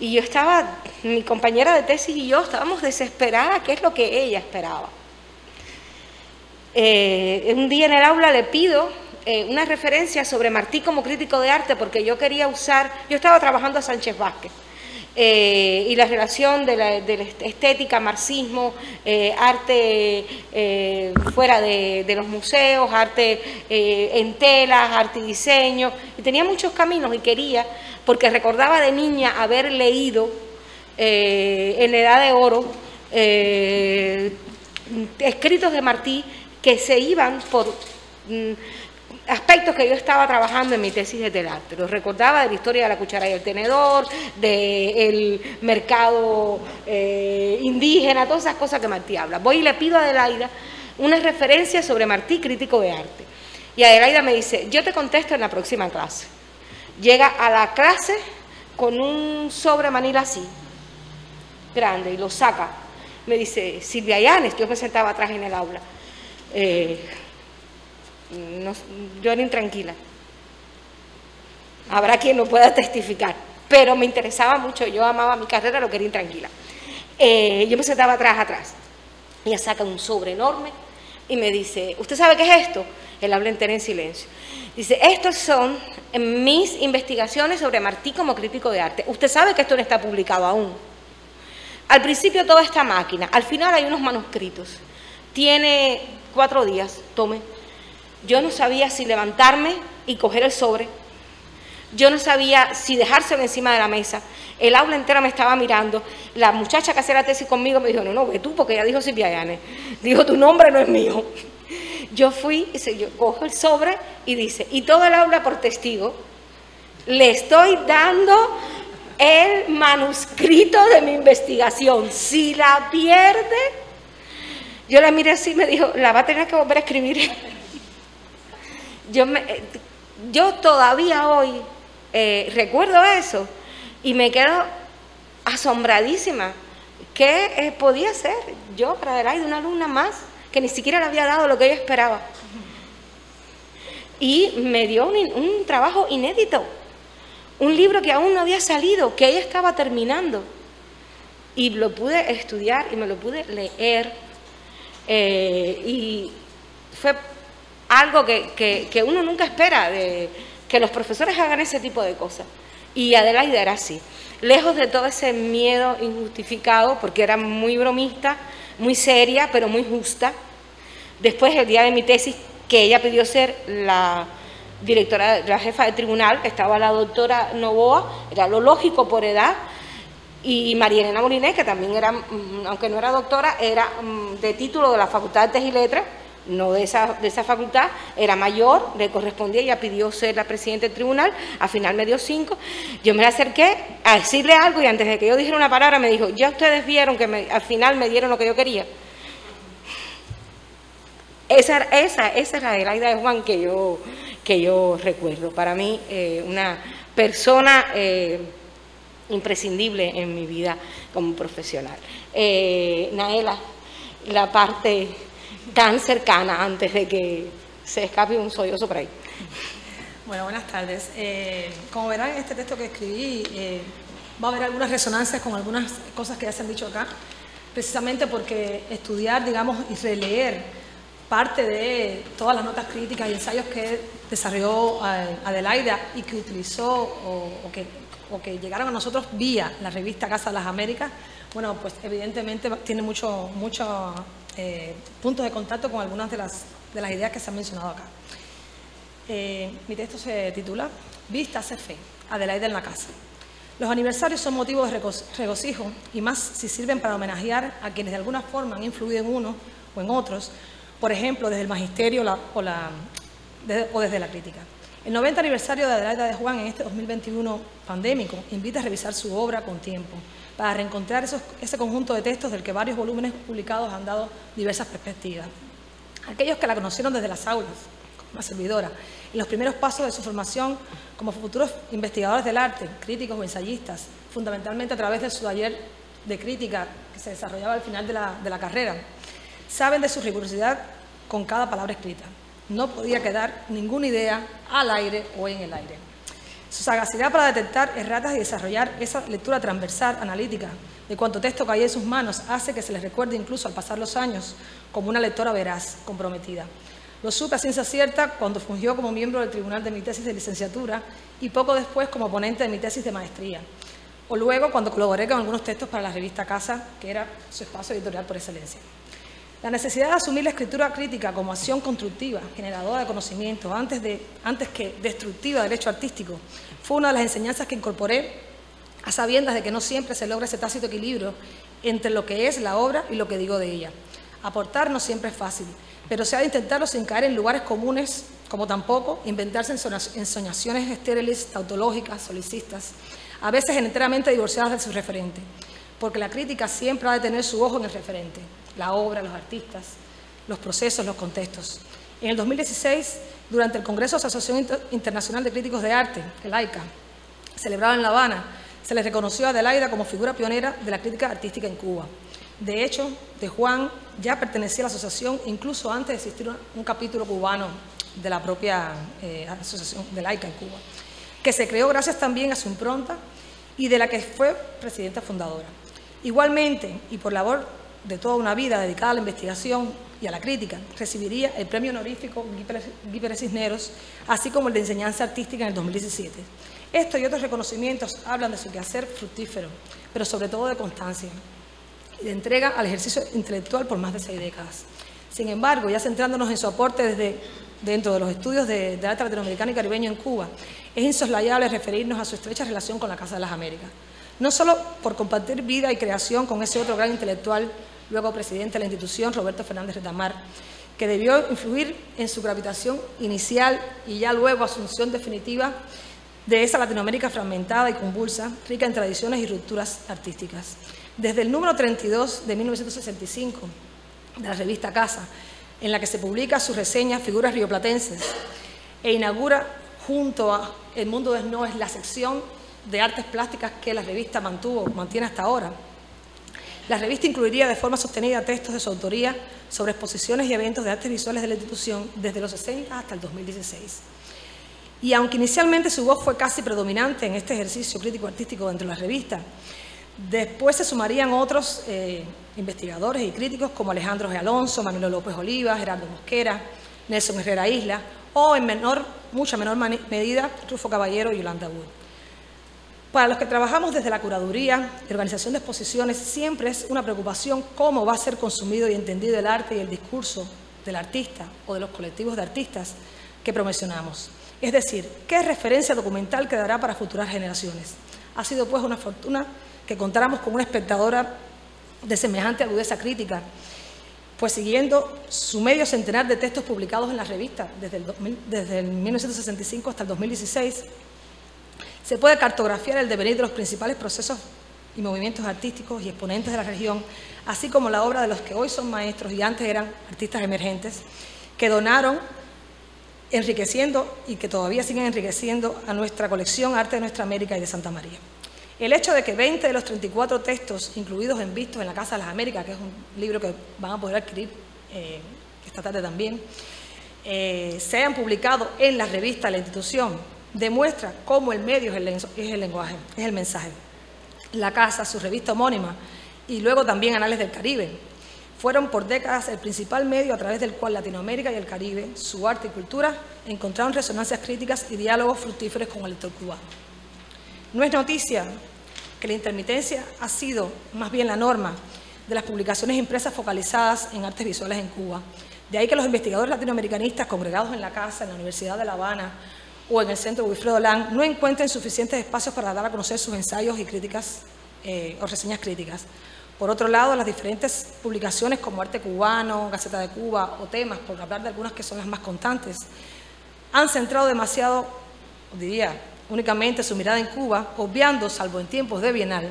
Y yo estaba, mi compañera de tesis y yo estábamos desesperadas, ¿qué es lo que ella esperaba? Un día en el aula le pido una referencia sobre Martí como crítico de arte, porque yo quería usar, yo estaba trabajando a Sánchez Vázquez, y la relación de la estética, marxismo, arte fuera de los museos, arte en telas, arte y diseño, y tenía muchos caminos, y quería, porque recordaba de niña haber leído en la Edad de Oro escritos de Martí que se iban por aspectos que yo estaba trabajando en mi tesis de Telarte. Los recordaba de la historia de la cuchara y el tenedor, del mercado indígena, todas esas cosas que Martí habla. Voy y le pido a Adelaida una referencia sobre Martí, crítico de arte. Y Adelaida me dice, yo te contesto en la próxima clase. Llega a la clase con un sobre manila así, grande, y lo saca. Me dice, Silvia Llanes, yo me sentaba atrás en el aula. Yo era intranquila. Habrá quien no pueda testificar, pero me interesaba mucho, yo amaba mi carrera, lo quería intranquila. Yo me sentaba atrás. Ella saca un sobre enorme y me dice, ¿usted sabe qué es esto? Él habla entero en silencio. Dice, estos son mis investigaciones sobre Martí como crítico de arte. Usted sabe que esto no está publicado aún. Al principio toda esta máquina, al final hay unos manuscritos. Tiene 4 días, tome. Yo no sabía si levantarme y coger el sobre. Yo no sabía si dejárselo encima de la mesa. El aula entera me estaba mirando. La muchacha que hacía la tesis conmigo me dijo, no, ve tú, porque ya dijo Silvia Llanes. Dijo, tu nombre no es mío. Yo fui, yo cojo el sobre y dice, y todo el aula por testigo, le estoy dando el manuscrito de mi investigación. Si la pierde, yo la miré así y me dijo, la va a tener que volver a escribir. yo todavía hoy recuerdo eso y me quedo asombradísima. ¿Qué podía ser yo para Adelaide, una alumna más que ni siquiera le había dado lo que ella esperaba? Y me dio un trabajo inédito, un libro que aún no había salido, que ella estaba terminando. Y lo pude estudiar y me lo pude leer. Y fue algo que uno nunca espera, de que los profesores hagan ese tipo de cosas. Y Adelaide era así, lejos de todo ese miedo injustificado, porque era muy bromista, muy seria, pero muy justa. Después, el día de mi tesis, que ella pidió ser la directora, la jefa de tribunal, estaba la doctora Novoa, era lo lógico por edad, y María Elena Molinés, que también era, aunque no era doctora, era de título de la Facultad de Artes y Letras, no de esa facultad, era mayor, le correspondía, ella pidió ser la presidenta del tribunal, al final me dio 5, yo me le acerqué a decirle algo y antes de que yo dijera una palabra me dijo, ya ustedes vieron que al final me dieron lo que yo quería. Esa es la Adelaide de Juan que yo recuerdo. Para mí, una persona imprescindible en mi vida como profesional. Naela, la parte tan cercana antes de que se escape un sollozo por ahí. Bueno, buenas tardes. Como verán, en este texto que escribí va a haber algunas resonancias con algunas cosas que ya se han dicho acá, precisamente porque estudiar, digamos, y releer parte de todas las notas críticas y ensayos que desarrolló Adelaide y que utilizó o que llegaron a nosotros vía la revista Casa de las Américas, bueno, pues evidentemente tiene muchos puntos de contacto con algunas de las ideas que se han mencionado acá. Mi texto se titula Vista hace fe, Adelaide en la casa. Los aniversarios son motivos de regocijo y más si sirven para homenajear a quienes de alguna forma han influido en uno o en otros, por ejemplo, desde el magisterio o desde la crítica. El 90 aniversario de Adelaide de Juan en este 2021 pandémico invita a revisar su obra con tiempo, para reencontrar ese conjunto de textos del que varios volúmenes publicados han dado diversas perspectivas. Aquellos que la conocieron desde las aulas, como una servidora, y los primeros pasos de su formación como futuros investigadores del arte, críticos o ensayistas, fundamentalmente a través de su taller de crítica que se desarrollaba al final de la carrera, saben de su rigurosidad con cada palabra escrita. No podía quedar ninguna idea al aire o en el aire. Su sagacidad para detectar erratas y desarrollar esa lectura transversal, analítica, de cuanto texto caía en sus manos, hace que se les recuerde incluso al pasar los años como una lectora veraz, comprometida. Lo supe a ciencia cierta cuando fungió como miembro del tribunal de mi tesis de licenciatura y poco después como ponente de mi tesis de maestría. O luego cuando colaboré con algunos textos para la revista Casa, que era su espacio editorial por excelencia. La necesidad de asumir la escritura crítica como acción constructiva, generadora de conocimiento, antes que destructiva del hecho artístico, fue una de las enseñanzas que incorporé a sabiendas de que no siempre se logra ese tácito equilibrio entre lo que es la obra y lo que digo de ella. Aportar no siempre es fácil, pero se ha de intentarlo sin caer en lugares comunes, como tampoco inventarse ensoñaciones estériles, tautológicas, solicistas, a veces enteramente divorciadas de su referente, porque la crítica siempre ha de tener su ojo en el referente, la obra, los artistas, los procesos, los contextos. En el 2016, durante el Congreso de la Asociación Internacional de Críticos de Arte, el AICA, celebrado en La Habana, se le reconoció a Adelaide como figura pionera de la crítica artística en Cuba. De hecho, de Juan ya pertenecía a la asociación incluso antes de existir un capítulo cubano de la propia asociación del AICA en Cuba, que se creó gracias también a su impronta y de la que fue presidenta fundadora. Igualmente, y por labor de toda una vida dedicada a la investigación y a la crítica, recibiría el premio honorífico Guy Pérez Cisneros, así como el de enseñanza artística en el 2017. Esto y otros reconocimientos hablan de su quehacer fructífero, pero sobre todo de constancia y de entrega al ejercicio intelectual por más de 6 décadas. Sin embargo, ya centrándonos en su aporte dentro de los estudios de arte latinoamericano y caribeño en Cuba, es insoslayable referirnos a su estrecha relación con la Casa de las Américas. No solo por compartir vida y creación con ese otro gran intelectual, luego presidente de la institución, Roberto Fernández Retamar, que debió influir en su gravitación inicial y ya luego asunción definitiva de esa Latinoamérica fragmentada y convulsa, rica en tradiciones y rupturas artísticas. Desde el número 32 de 1965 de la revista Casa, en la que se publica su reseña Figuras rioplatenses, e inaugura junto a El Mundo de Snow la sección de artes plásticas que la revista mantiene hasta ahora. La revista incluiría de forma sostenida textos de su autoría sobre exposiciones y eventos de artes visuales de la institución desde los 60 hasta el 2016. Y aunque inicialmente su voz fue casi predominante en este ejercicio crítico-artístico dentro de la revista, después se sumarían otros investigadores y críticos como Alejandro G. Alonso, Manuel López Oliva, Gerardo Mosquera, Nelson Herrera Isla o en mucha menor medida Rufo Caballero y Yolanda Wood. Para los que trabajamos desde la curaduría y organización de exposiciones, siempre es una preocupación cómo va a ser consumido y entendido el arte y el discurso del artista o de los colectivos de artistas que promocionamos. Es decir, ¿qué referencia documental quedará para futuras generaciones? Ha sido pues una fortuna que contáramos con una espectadora de semejante agudeza crítica, pues siguiendo su medio centenar de textos publicados en la revista desde el 1965 hasta el 2016, se puede cartografiar el devenir de los principales procesos y movimientos artísticos y exponentes de la región, así como la obra de los que hoy son maestros y antes eran artistas emergentes, que donaron, enriqueciendo y que todavía siguen enriqueciendo a nuestra colección Arte de Nuestra América y de Santa María. El hecho de que 20 de los 34 textos incluidos en Vistos en la Casa de las Américas, que es un libro que van a poder adquirir esta tarde también, se hayan publicado en la revista de la institución, demuestra cómo el medio es el lenguaje, es el mensaje. La Casa, su revista homónima y luego también Anales del Caribe, fueron por décadas el principal medio a través del cual Latinoamérica y el Caribe, su arte y cultura, encontraron resonancias críticas y diálogos fructíferos con el lector cubano. No es noticia que la intermitencia ha sido más bien la norma de las publicaciones impresas focalizadas en artes visuales en Cuba. De ahí que los investigadores latinoamericanistas congregados en la Casa, en la Universidad de La Habana o en el Centro Wilfredo Lang no encuentren suficientes espacios para dar a conocer sus ensayos y críticas o reseñas críticas. Por otro lado, las diferentes publicaciones como Arte Cubano, Gaceta de Cuba o Temas, por hablar de algunas que son las más constantes, han centrado demasiado, diría, únicamente su mirada en Cuba, obviando, salvo en tiempos de Bienal,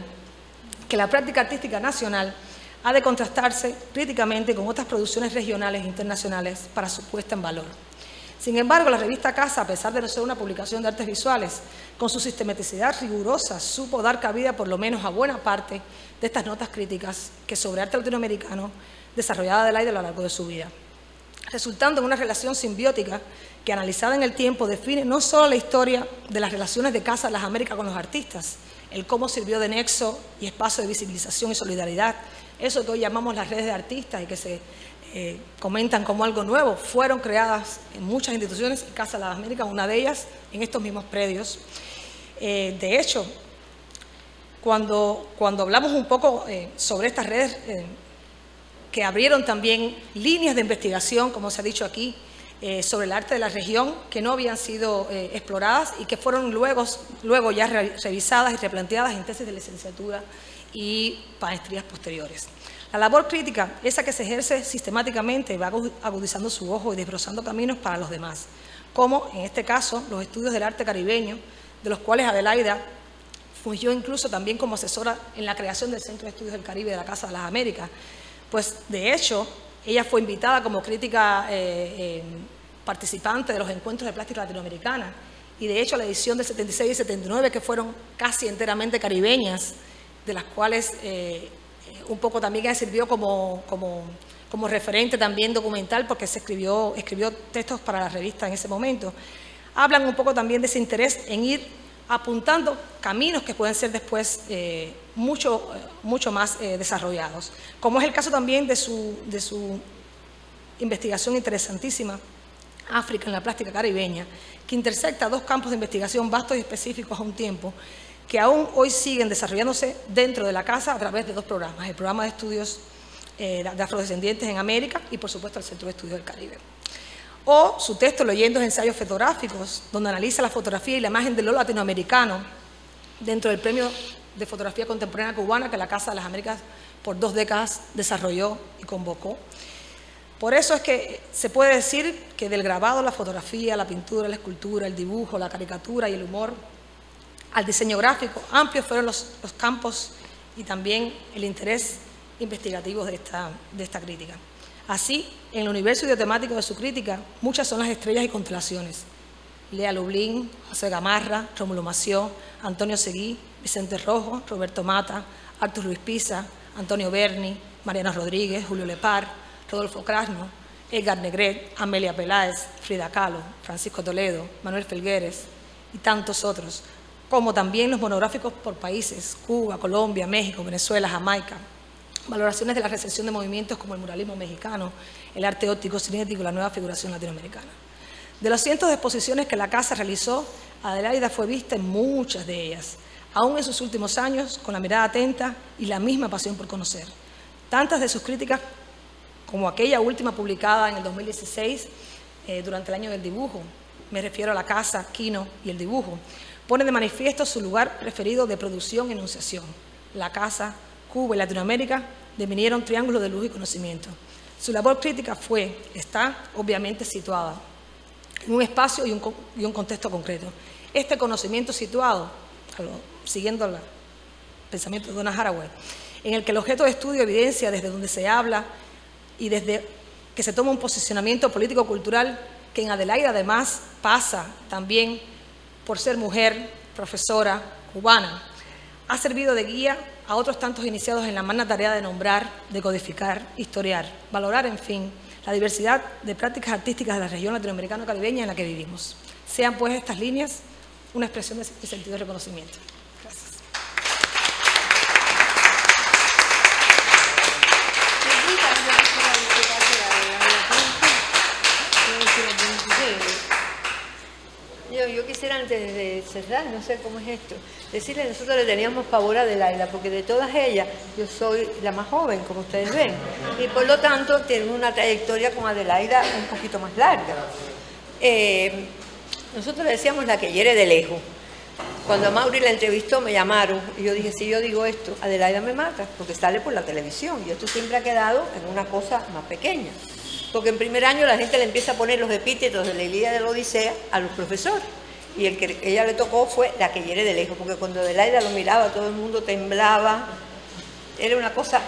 que la práctica artística nacional ha de contrastarse críticamente con otras producciones regionales e internacionales para su puesta en valor. Sin embargo, la revista Casa, a pesar de no ser una publicación de artes visuales, con su sistematicidad rigurosa, supo dar cabida por lo menos a buena parte de estas notas críticas que sobre arte latinoamericano desarrollada Adelaide a lo largo de su vida, resultando en una relación simbiótica que, analizada en el tiempo, define no solo la historia de las relaciones de Casa de las Américas con los artistas, el cómo sirvió de nexo y espacio de visibilización y solidaridad, eso que hoy llamamos las redes de artistas y que se comentan como algo nuevo, fueron creadas en muchas instituciones y Casa de las Américas, una de ellas, en estos mismos predios. De hecho, cuando hablamos un poco sobre estas redes que abrieron también líneas de investigación, como se ha dicho aquí, sobre el arte de la región, que no habían sido exploradas y que fueron luego ya revisadas y replanteadas en tesis de licenciatura y maestrías posteriores. La labor crítica, esa que se ejerce sistemáticamente, va agudizando su ojo y desbrozando caminos para los demás, como en este caso los estudios del arte caribeño, de los cuales Adelaida fungió incluso también como asesora en la creación del Centro de Estudios del Caribe de la Casa de las Américas. Pues de hecho, ella fue invitada como crítica participante de los encuentros de plástica latinoamericana y de hecho la edición del 76 y 79, que fueron casi enteramente caribeñas, de las cuales un poco también sirvió como referente también documental porque se escribió textos para la revista en ese momento, hablan un poco también de ese interés en ir apuntando caminos que pueden ser después mucho más desarrollados, como es el caso también de su investigación interesantísima, África en la plástica caribeña, que intersecta dos campos de investigación vastos y específicos a un tiempo, que aún hoy siguen desarrollándose dentro de la Casa a través de dos programas, el programa de estudios de afrodescendientes en América y por supuesto el Centro de Estudios del Caribe. O su texto Leyendo ensayos fotográficos, donde analiza la fotografía y la imagen de lo latinoamericano dentro del Premio de Fotografía Contemporánea Cubana que la Casa de las Américas por 2 décadas desarrolló y convocó. Por eso es que se puede decir que del grabado, la fotografía, la pintura, la escultura, el dibujo, la caricatura y el humor, al diseño gráfico, amplios fueron los campos y también el interés investigativo de esta crítica. Así, en el universo ideotemático de su crítica, muchas son las estrellas y constelaciones, Lea Lublin, José Gamarra, Rómulo Mació, Antonio Seguí, Vicente Rojo, Roberto Mata, Artur Ruiz Pisa, Antonio Berni, Mariano Rodríguez, Julio Lepar, Rodolfo Krasno, Edgar Negret, Amelia Peláez, Frida Kahlo, Francisco Toledo, Manuel Felgueres y tantos otros, como también los monográficos por países, Cuba, Colombia, México, Venezuela, Jamaica, valoraciones de la recepción de movimientos como el muralismo mexicano, el arte óptico cinético y la nueva figuración latinoamericana. De los cientos de exposiciones que la casa realizó, Adelaida fue vista en muchas de ellas, aún en sus últimos años, con la mirada atenta y la misma pasión por conocer. Tantas de sus críticas, como aquella última publicada en el 2016, durante el año del dibujo, me refiero a la casa, Kino y el dibujo, pone de manifiesto su lugar preferido de producción y enunciación. La casa, Cuba y Latinoamérica devinieron triángulos de luz y conocimiento. Su labor crítica está obviamente situada en un espacio y un contexto concreto. Este conocimiento situado, siguiendo el pensamiento de Donna Haraway, en el que el objeto de estudio evidencia desde donde se habla y desde que se toma un posicionamiento político-cultural que en Adelaida además pasa también por ser mujer, profesora, cubana, ha servido de guía a otros tantos iniciados en la magna tarea de nombrar, de codificar, historiar, valorar, en fin, la diversidad de prácticas artísticas de la región latinoamericano-caribeña en la que vivimos. Sean pues estas líneas una expresión de sentido de reconocimiento. Gracias. Yo quisiera, antes de cerrar, no sé cómo es esto, decirles que nosotros le teníamos pavor a Adelaida, porque de todas ellas yo soy la más joven, como ustedes ven, y por lo tanto tengo una trayectoria con Adelaida un poquito más larga. Nosotros le decíamos la que hiere de lejos. Cuando a Mauri la entrevistó me llamaron y yo dije, si yo digo esto, Adelaida me mata, porque sale por la televisión, y esto siempre ha quedado en una cosa más pequeña. Porque en primer año la gente le empieza a poner los epítetos de la Ilíada de la Odisea a los profesores. Y el que ella le tocó fue la que hiere de lejos, porque cuando Adelaida lo miraba todo el mundo temblaba. Era una cosa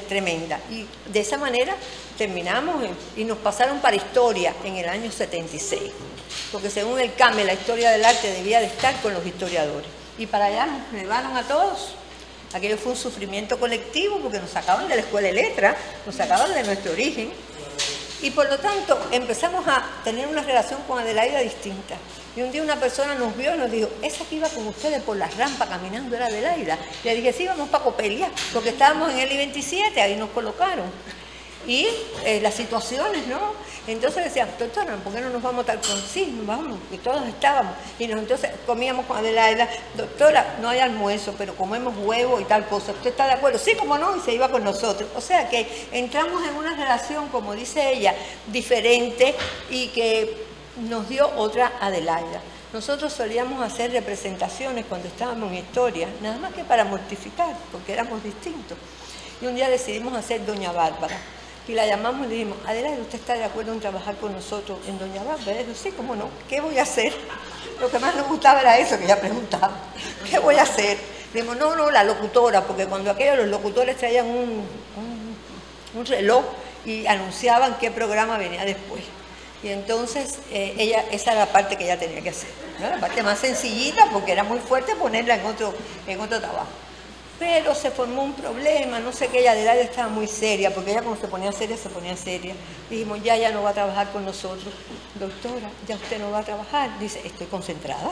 tremenda. Y de esa manera terminamos y nos pasaron para historia en el año 76. Porque según el CAME, la historia del arte debía de estar con los historiadores. Y para allá nos llevaron a todos. Aquello fue un sufrimiento colectivo porque nos sacaban de la escuela de letras, nos sacaban de nuestro origen. Y por lo tanto empezamos a tener una relación con Adelaida distinta. Y un día una persona nos vio y nos dijo, esa que iba con ustedes por la rampa caminando era Adelaida. Le dije, sí, vamos para Copelia, porque estábamos en el I-27, ahí nos colocaron. Y las situaciones, ¿no? Entonces decían, doctora, ¿por qué no nos vamos tal con? Sí, nos vamos, que todos estábamos. Y entonces comíamos con Adelaida, doctora, no hay almuerzo, pero comemos huevo y tal cosa. ¿Usted está de acuerdo? Sí, cómo no, y se iba con nosotros. O sea que entramos en una relación, como dice ella, diferente y que nos dio otra Adelaida. Nosotros solíamos hacer representaciones cuando estábamos en historia, nada más que para mortificar, porque éramos distintos. Y un día decidimos hacer Doña Bárbara. Y la llamamos y le dijimos, Adelaida, ¿usted está de acuerdo en trabajar con nosotros en Doña Bárbara? Y dijo, sí, cómo no, ¿qué voy a hacer? Lo que más nos gustaba era eso que ella preguntaba, ¿qué voy a hacer? Le dijimos, no, la locutora, porque cuando los locutores traían un reloj y anunciaban qué programa venía después. Y entonces esa era la parte que ella tenía que hacer, ¿no? La parte más sencillita, porque era muy fuerte ponerla en otro trabajo. Pero se formó un problema, no sé qué, ella Adelaida estaba muy seria, porque ella cuando se ponía seria. Dijimos, ya no va a trabajar con nosotros. Doctora, ya usted no va a trabajar. Dice, estoy concentrada.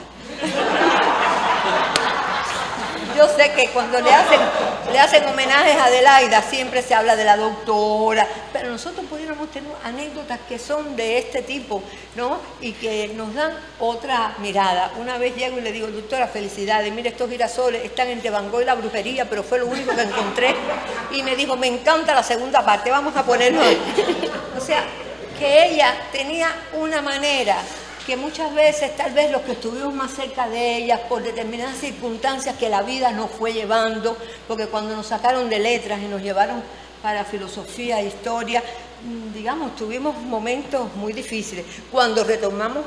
Yo sé que cuando le hacen homenajes a Adelaida siempre se habla de la doctora, pero nosotros pudiéramos tener anécdotas que son de este tipo, ¿no? Y que nos dan otra mirada. Una vez llego y le digo, doctora, felicidades, mire, estos girasoles están entre Van Gogh y la brujería, pero fue lo único que encontré. Y me dijo, me encanta la segunda parte, vamos a ponerlo ahí. O sea, que ella tenía una manera que muchas veces, tal vez los que estuvimos más cerca de ellas, por determinadas circunstancias que la vida nos fue llevando, porque cuando nos sacaron de letras y nos llevaron para filosofía e historia, digamos, tuvimos momentos muy difíciles. Cuando retornamos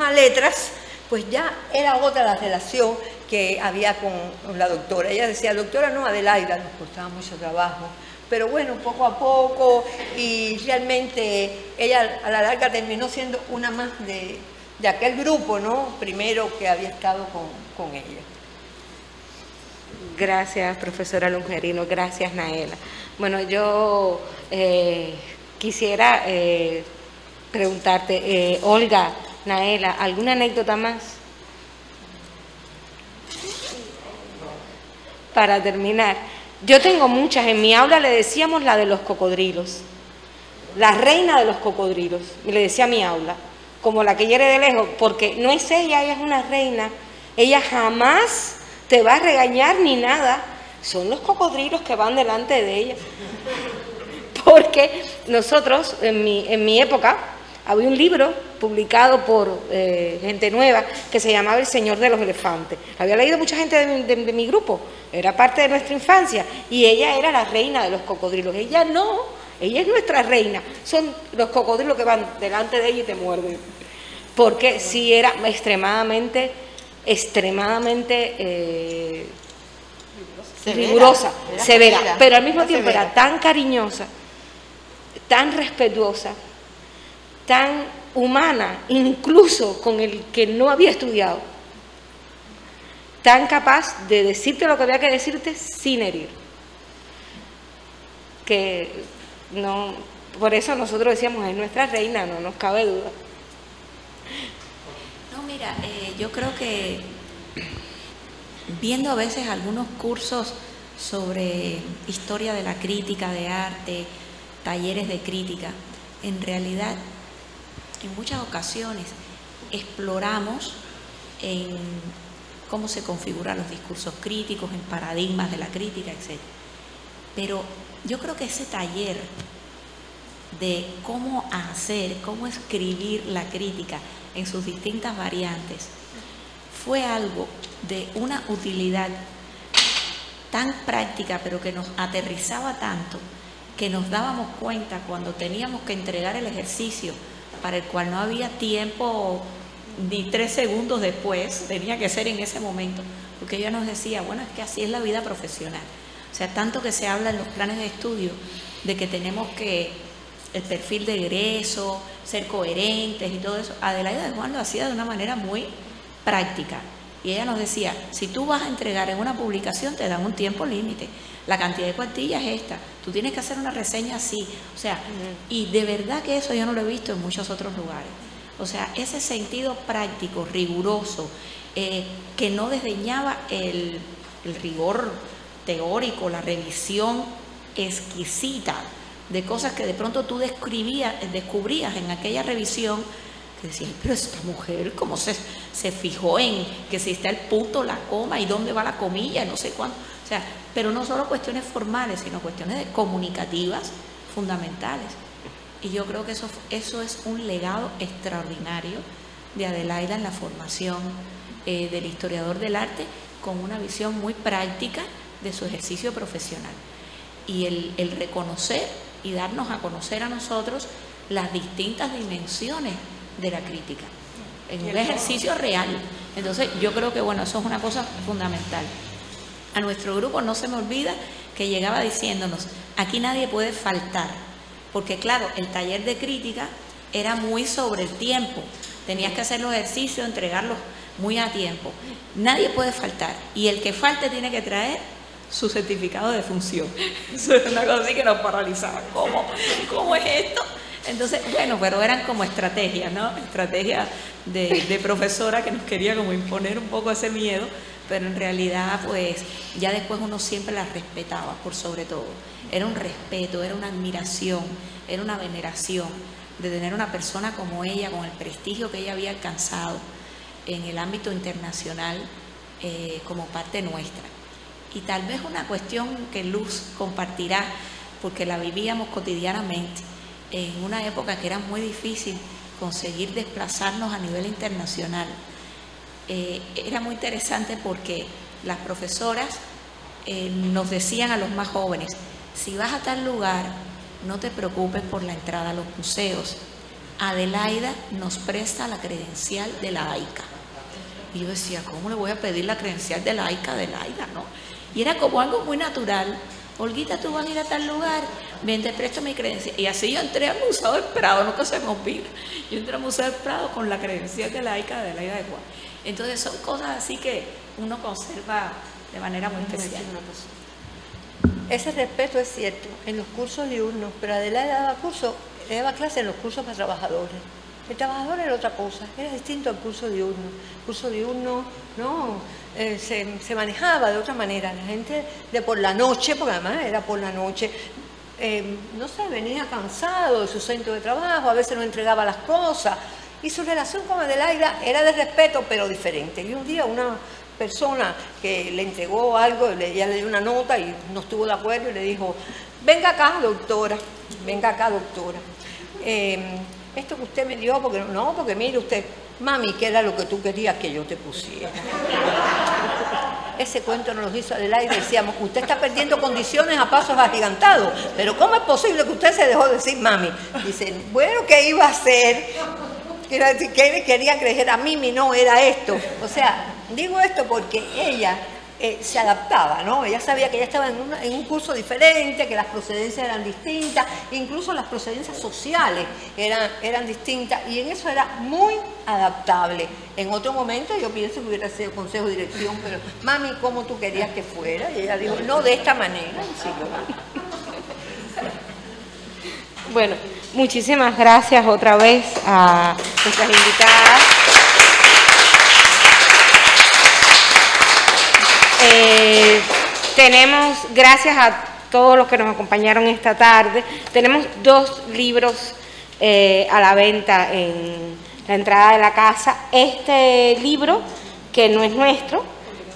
a letras, pues ya era otra la relación que había con la doctora. Ella decía, doctora, no, Adelaida, nos costaba mucho trabajo. Pero bueno, poco a poco, y realmente ella a la larga terminó siendo una más de de aquel grupo, ¿no? Primero que había estado con ella. Gracias, profesora Lungerino, gracias, Naela. Bueno, yo quisiera preguntarte, Olga, Naela, ¿alguna anécdota más? Para terminar, yo tengo muchas. En mi aula le decíamos la de los cocodrilos, la reina de los cocodrilos, y le decía a mi aula, como la que hiere de lejos, porque no es ella es una reina, ella jamás te va a regañar ni nada, son los cocodrilos que van delante de ella. Porque nosotros, en mi época, había un libro publicado por gente nueva que se llamaba El Señor de los Elefantes. Había leído mucha gente de mi grupo, era parte de nuestra infancia, y ella era la reina de los cocodrilos. Ella no, ella es nuestra reina, son los cocodrilos que van delante de ella y te muerden. Porque sí era extremadamente rigurosa, severa, pero al mismo tiempo era tan cariñosa, tan respetuosa, tan humana, incluso con el que no había estudiado, tan capaz de decirte lo que había que decirte sin herir. Que no, por eso nosotros decíamos, es nuestra reina, no nos cabe duda. No, mira, yo creo que viendo a veces algunos cursos sobre historia de la crítica de arte, talleres de crítica, en realidad en muchas ocasiones exploramos en cómo se configuran los discursos críticos, en paradigmas de la crítica, etc. Pero yo creo que ese taller de cómo hacer, cómo escribir la crítica en sus distintas variantes fue algo de una utilidad tan práctica, pero que nos aterrizaba tanto, que nos dábamos cuenta cuando teníamos que entregar el ejercicio para el cual no había tiempo ni 3 segundos después, tenía que ser en ese momento, porque ella nos decía, bueno, es que así es la vida profesional. O sea, tanto que se habla en los planes de estudio de que tenemos que el perfil de egreso, ser coherentes y todo eso. Adelaida de Juan lo hacía de una manera muy práctica. Y ella nos decía, si tú vas a entregar en una publicación, te dan un tiempo límite. La cantidad de cuartillas es esta. Tú tienes que hacer una reseña así. O sea, y de verdad que eso yo no lo he visto en muchos otros lugares. O sea, ese sentido práctico, riguroso, que no desdeñaba el rigor teórico, la revisión exquisita de cosas que de pronto tú descubrías en aquella revisión, que decías, pero esta mujer, ¿cómo se fijó en que si está el punto, la coma y dónde va la comilla, no sé cuánto? O sea, pero no solo cuestiones formales, sino cuestiones comunicativas fundamentales. Y yo creo que eso es un legado extraordinario de Adelaida en la formación del historiador del arte, con una visión muy práctica de su ejercicio profesional. Y el reconocer y darnos a conocer a nosotros las distintas dimensiones de la crítica, en un ejercicio real. Entonces yo creo que bueno, eso es una cosa fundamental. A nuestro grupo no se me olvida que llegaba diciéndonos, aquí nadie puede faltar, porque claro, el taller de crítica era muy sobre el tiempo, tenías que hacer los ejercicios, entregarlos muy a tiempo, nadie puede faltar, y el que falte tiene que traer su certificado de función. Eso es una cosa así que nos paralizaba. ¿Cómo es esto? Entonces, bueno, pero eran como estrategias, ¿no? Estrategias de profesora que nos quería como imponer un poco ese miedo, pero en realidad, pues, ya después uno siempre las respetaba, por sobre todo. Era un respeto, era una admiración, era una veneración de tener una persona como ella, con el prestigio que ella había alcanzado en el ámbito internacional, como parte nuestra. Y tal vez una cuestión que Luz compartirá, porque la vivíamos cotidianamente, en una época que era muy difícil conseguir desplazarnos a nivel internacional. Era muy interesante porque las profesoras nos decían a los más jóvenes, si vas a tal lugar, no te preocupes por la entrada a los museos. Adelaida nos presta la credencial de la AICA. Y yo decía, ¿cómo le voy a pedir la credencial de la AICA a Adelaida, no? Y era como algo muy natural, Olguita, tú vas a ir a tal lugar, ven, te presto mi credencial. Y así yo entré al Museo del Prado, nunca se me olvida. Yo entré al Museo del Prado con la credencial de laica de Adelaida de Juan. Entonces son cosas así que uno conserva de manera muy especial. Ese respeto es cierto en los cursos diurnos, pero Adelaida daba clase en los cursos para trabajadores. El trabajador era otra cosa, era distinto al curso diurno. El curso diurno no se manejaba de otra manera. La gente de por la noche, porque además era por la noche, no sé, venía cansado de su centro de trabajo, a veces no entregaba las cosas. Y su relación con Adelaida era de respeto, pero diferente. Y un día una persona que le entregó algo, ella le dio una nota y no estuvo de acuerdo y le dijo, venga acá, doctora, venga acá, doctora. Esto que usted me dio, porque mire usted, mami, ¿qué era lo que tú querías que yo te pusiera? Ese cuento nos lo hizo Adelaida y decíamos, usted está perdiendo condiciones a pasos agigantados, pero ¿cómo es posible que usted se dejó decir mami? Dice, bueno, ¿qué iba a hacer? ¿Qué quería creer a Mimi? No, era esto. O sea, digo esto porque ella se adaptaba, ¿no? Ella sabía que ella estaba en un curso diferente, que las procedencias eran distintas, incluso las procedencias sociales eran distintas, y en eso era muy adaptable. En otro momento yo pienso que hubiera sido consejo de dirección, pero mami, ¿cómo tú querías que fuera? Y ella dijo, no, de esta manera. Sí, Bueno, muchísimas gracias otra vez a nuestras invitadas. Tenemos, gracias a todos los que nos acompañaron esta tarde, tenemos 2 libros a la venta en la entrada de la casa. Este libro, que no es nuestro,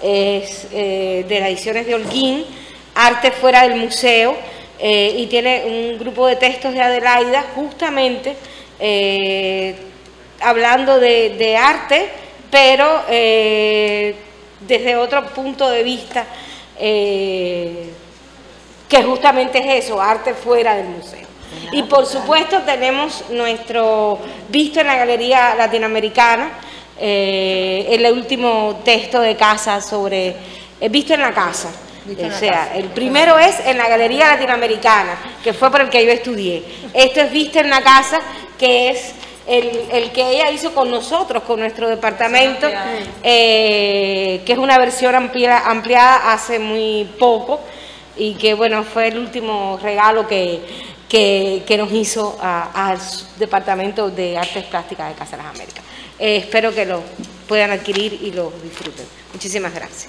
es de las ediciones de Holguín, Arte fuera del museo, y tiene un grupo de textos de Adelaida, justamente hablando de arte, pero desde otro punto de vista, que justamente es eso, arte fuera del museo. Y por supuesto tenemos nuestro visto en la Galería Latinoamericana, el último texto de Casa sobre visto en la casa. O sea, el primero es en la Galería Latinoamericana, que fue por el que yo estudié. Esto es visto en la casa, que es el que ella hizo con nosotros, con nuestro departamento, que es una versión ampliada hace muy poco, y que bueno, fue el último regalo que nos hizo al Departamento de Artes Plásticas de Casa de las Américas. Espero que lo puedan adquirir y lo disfruten. Muchísimas gracias.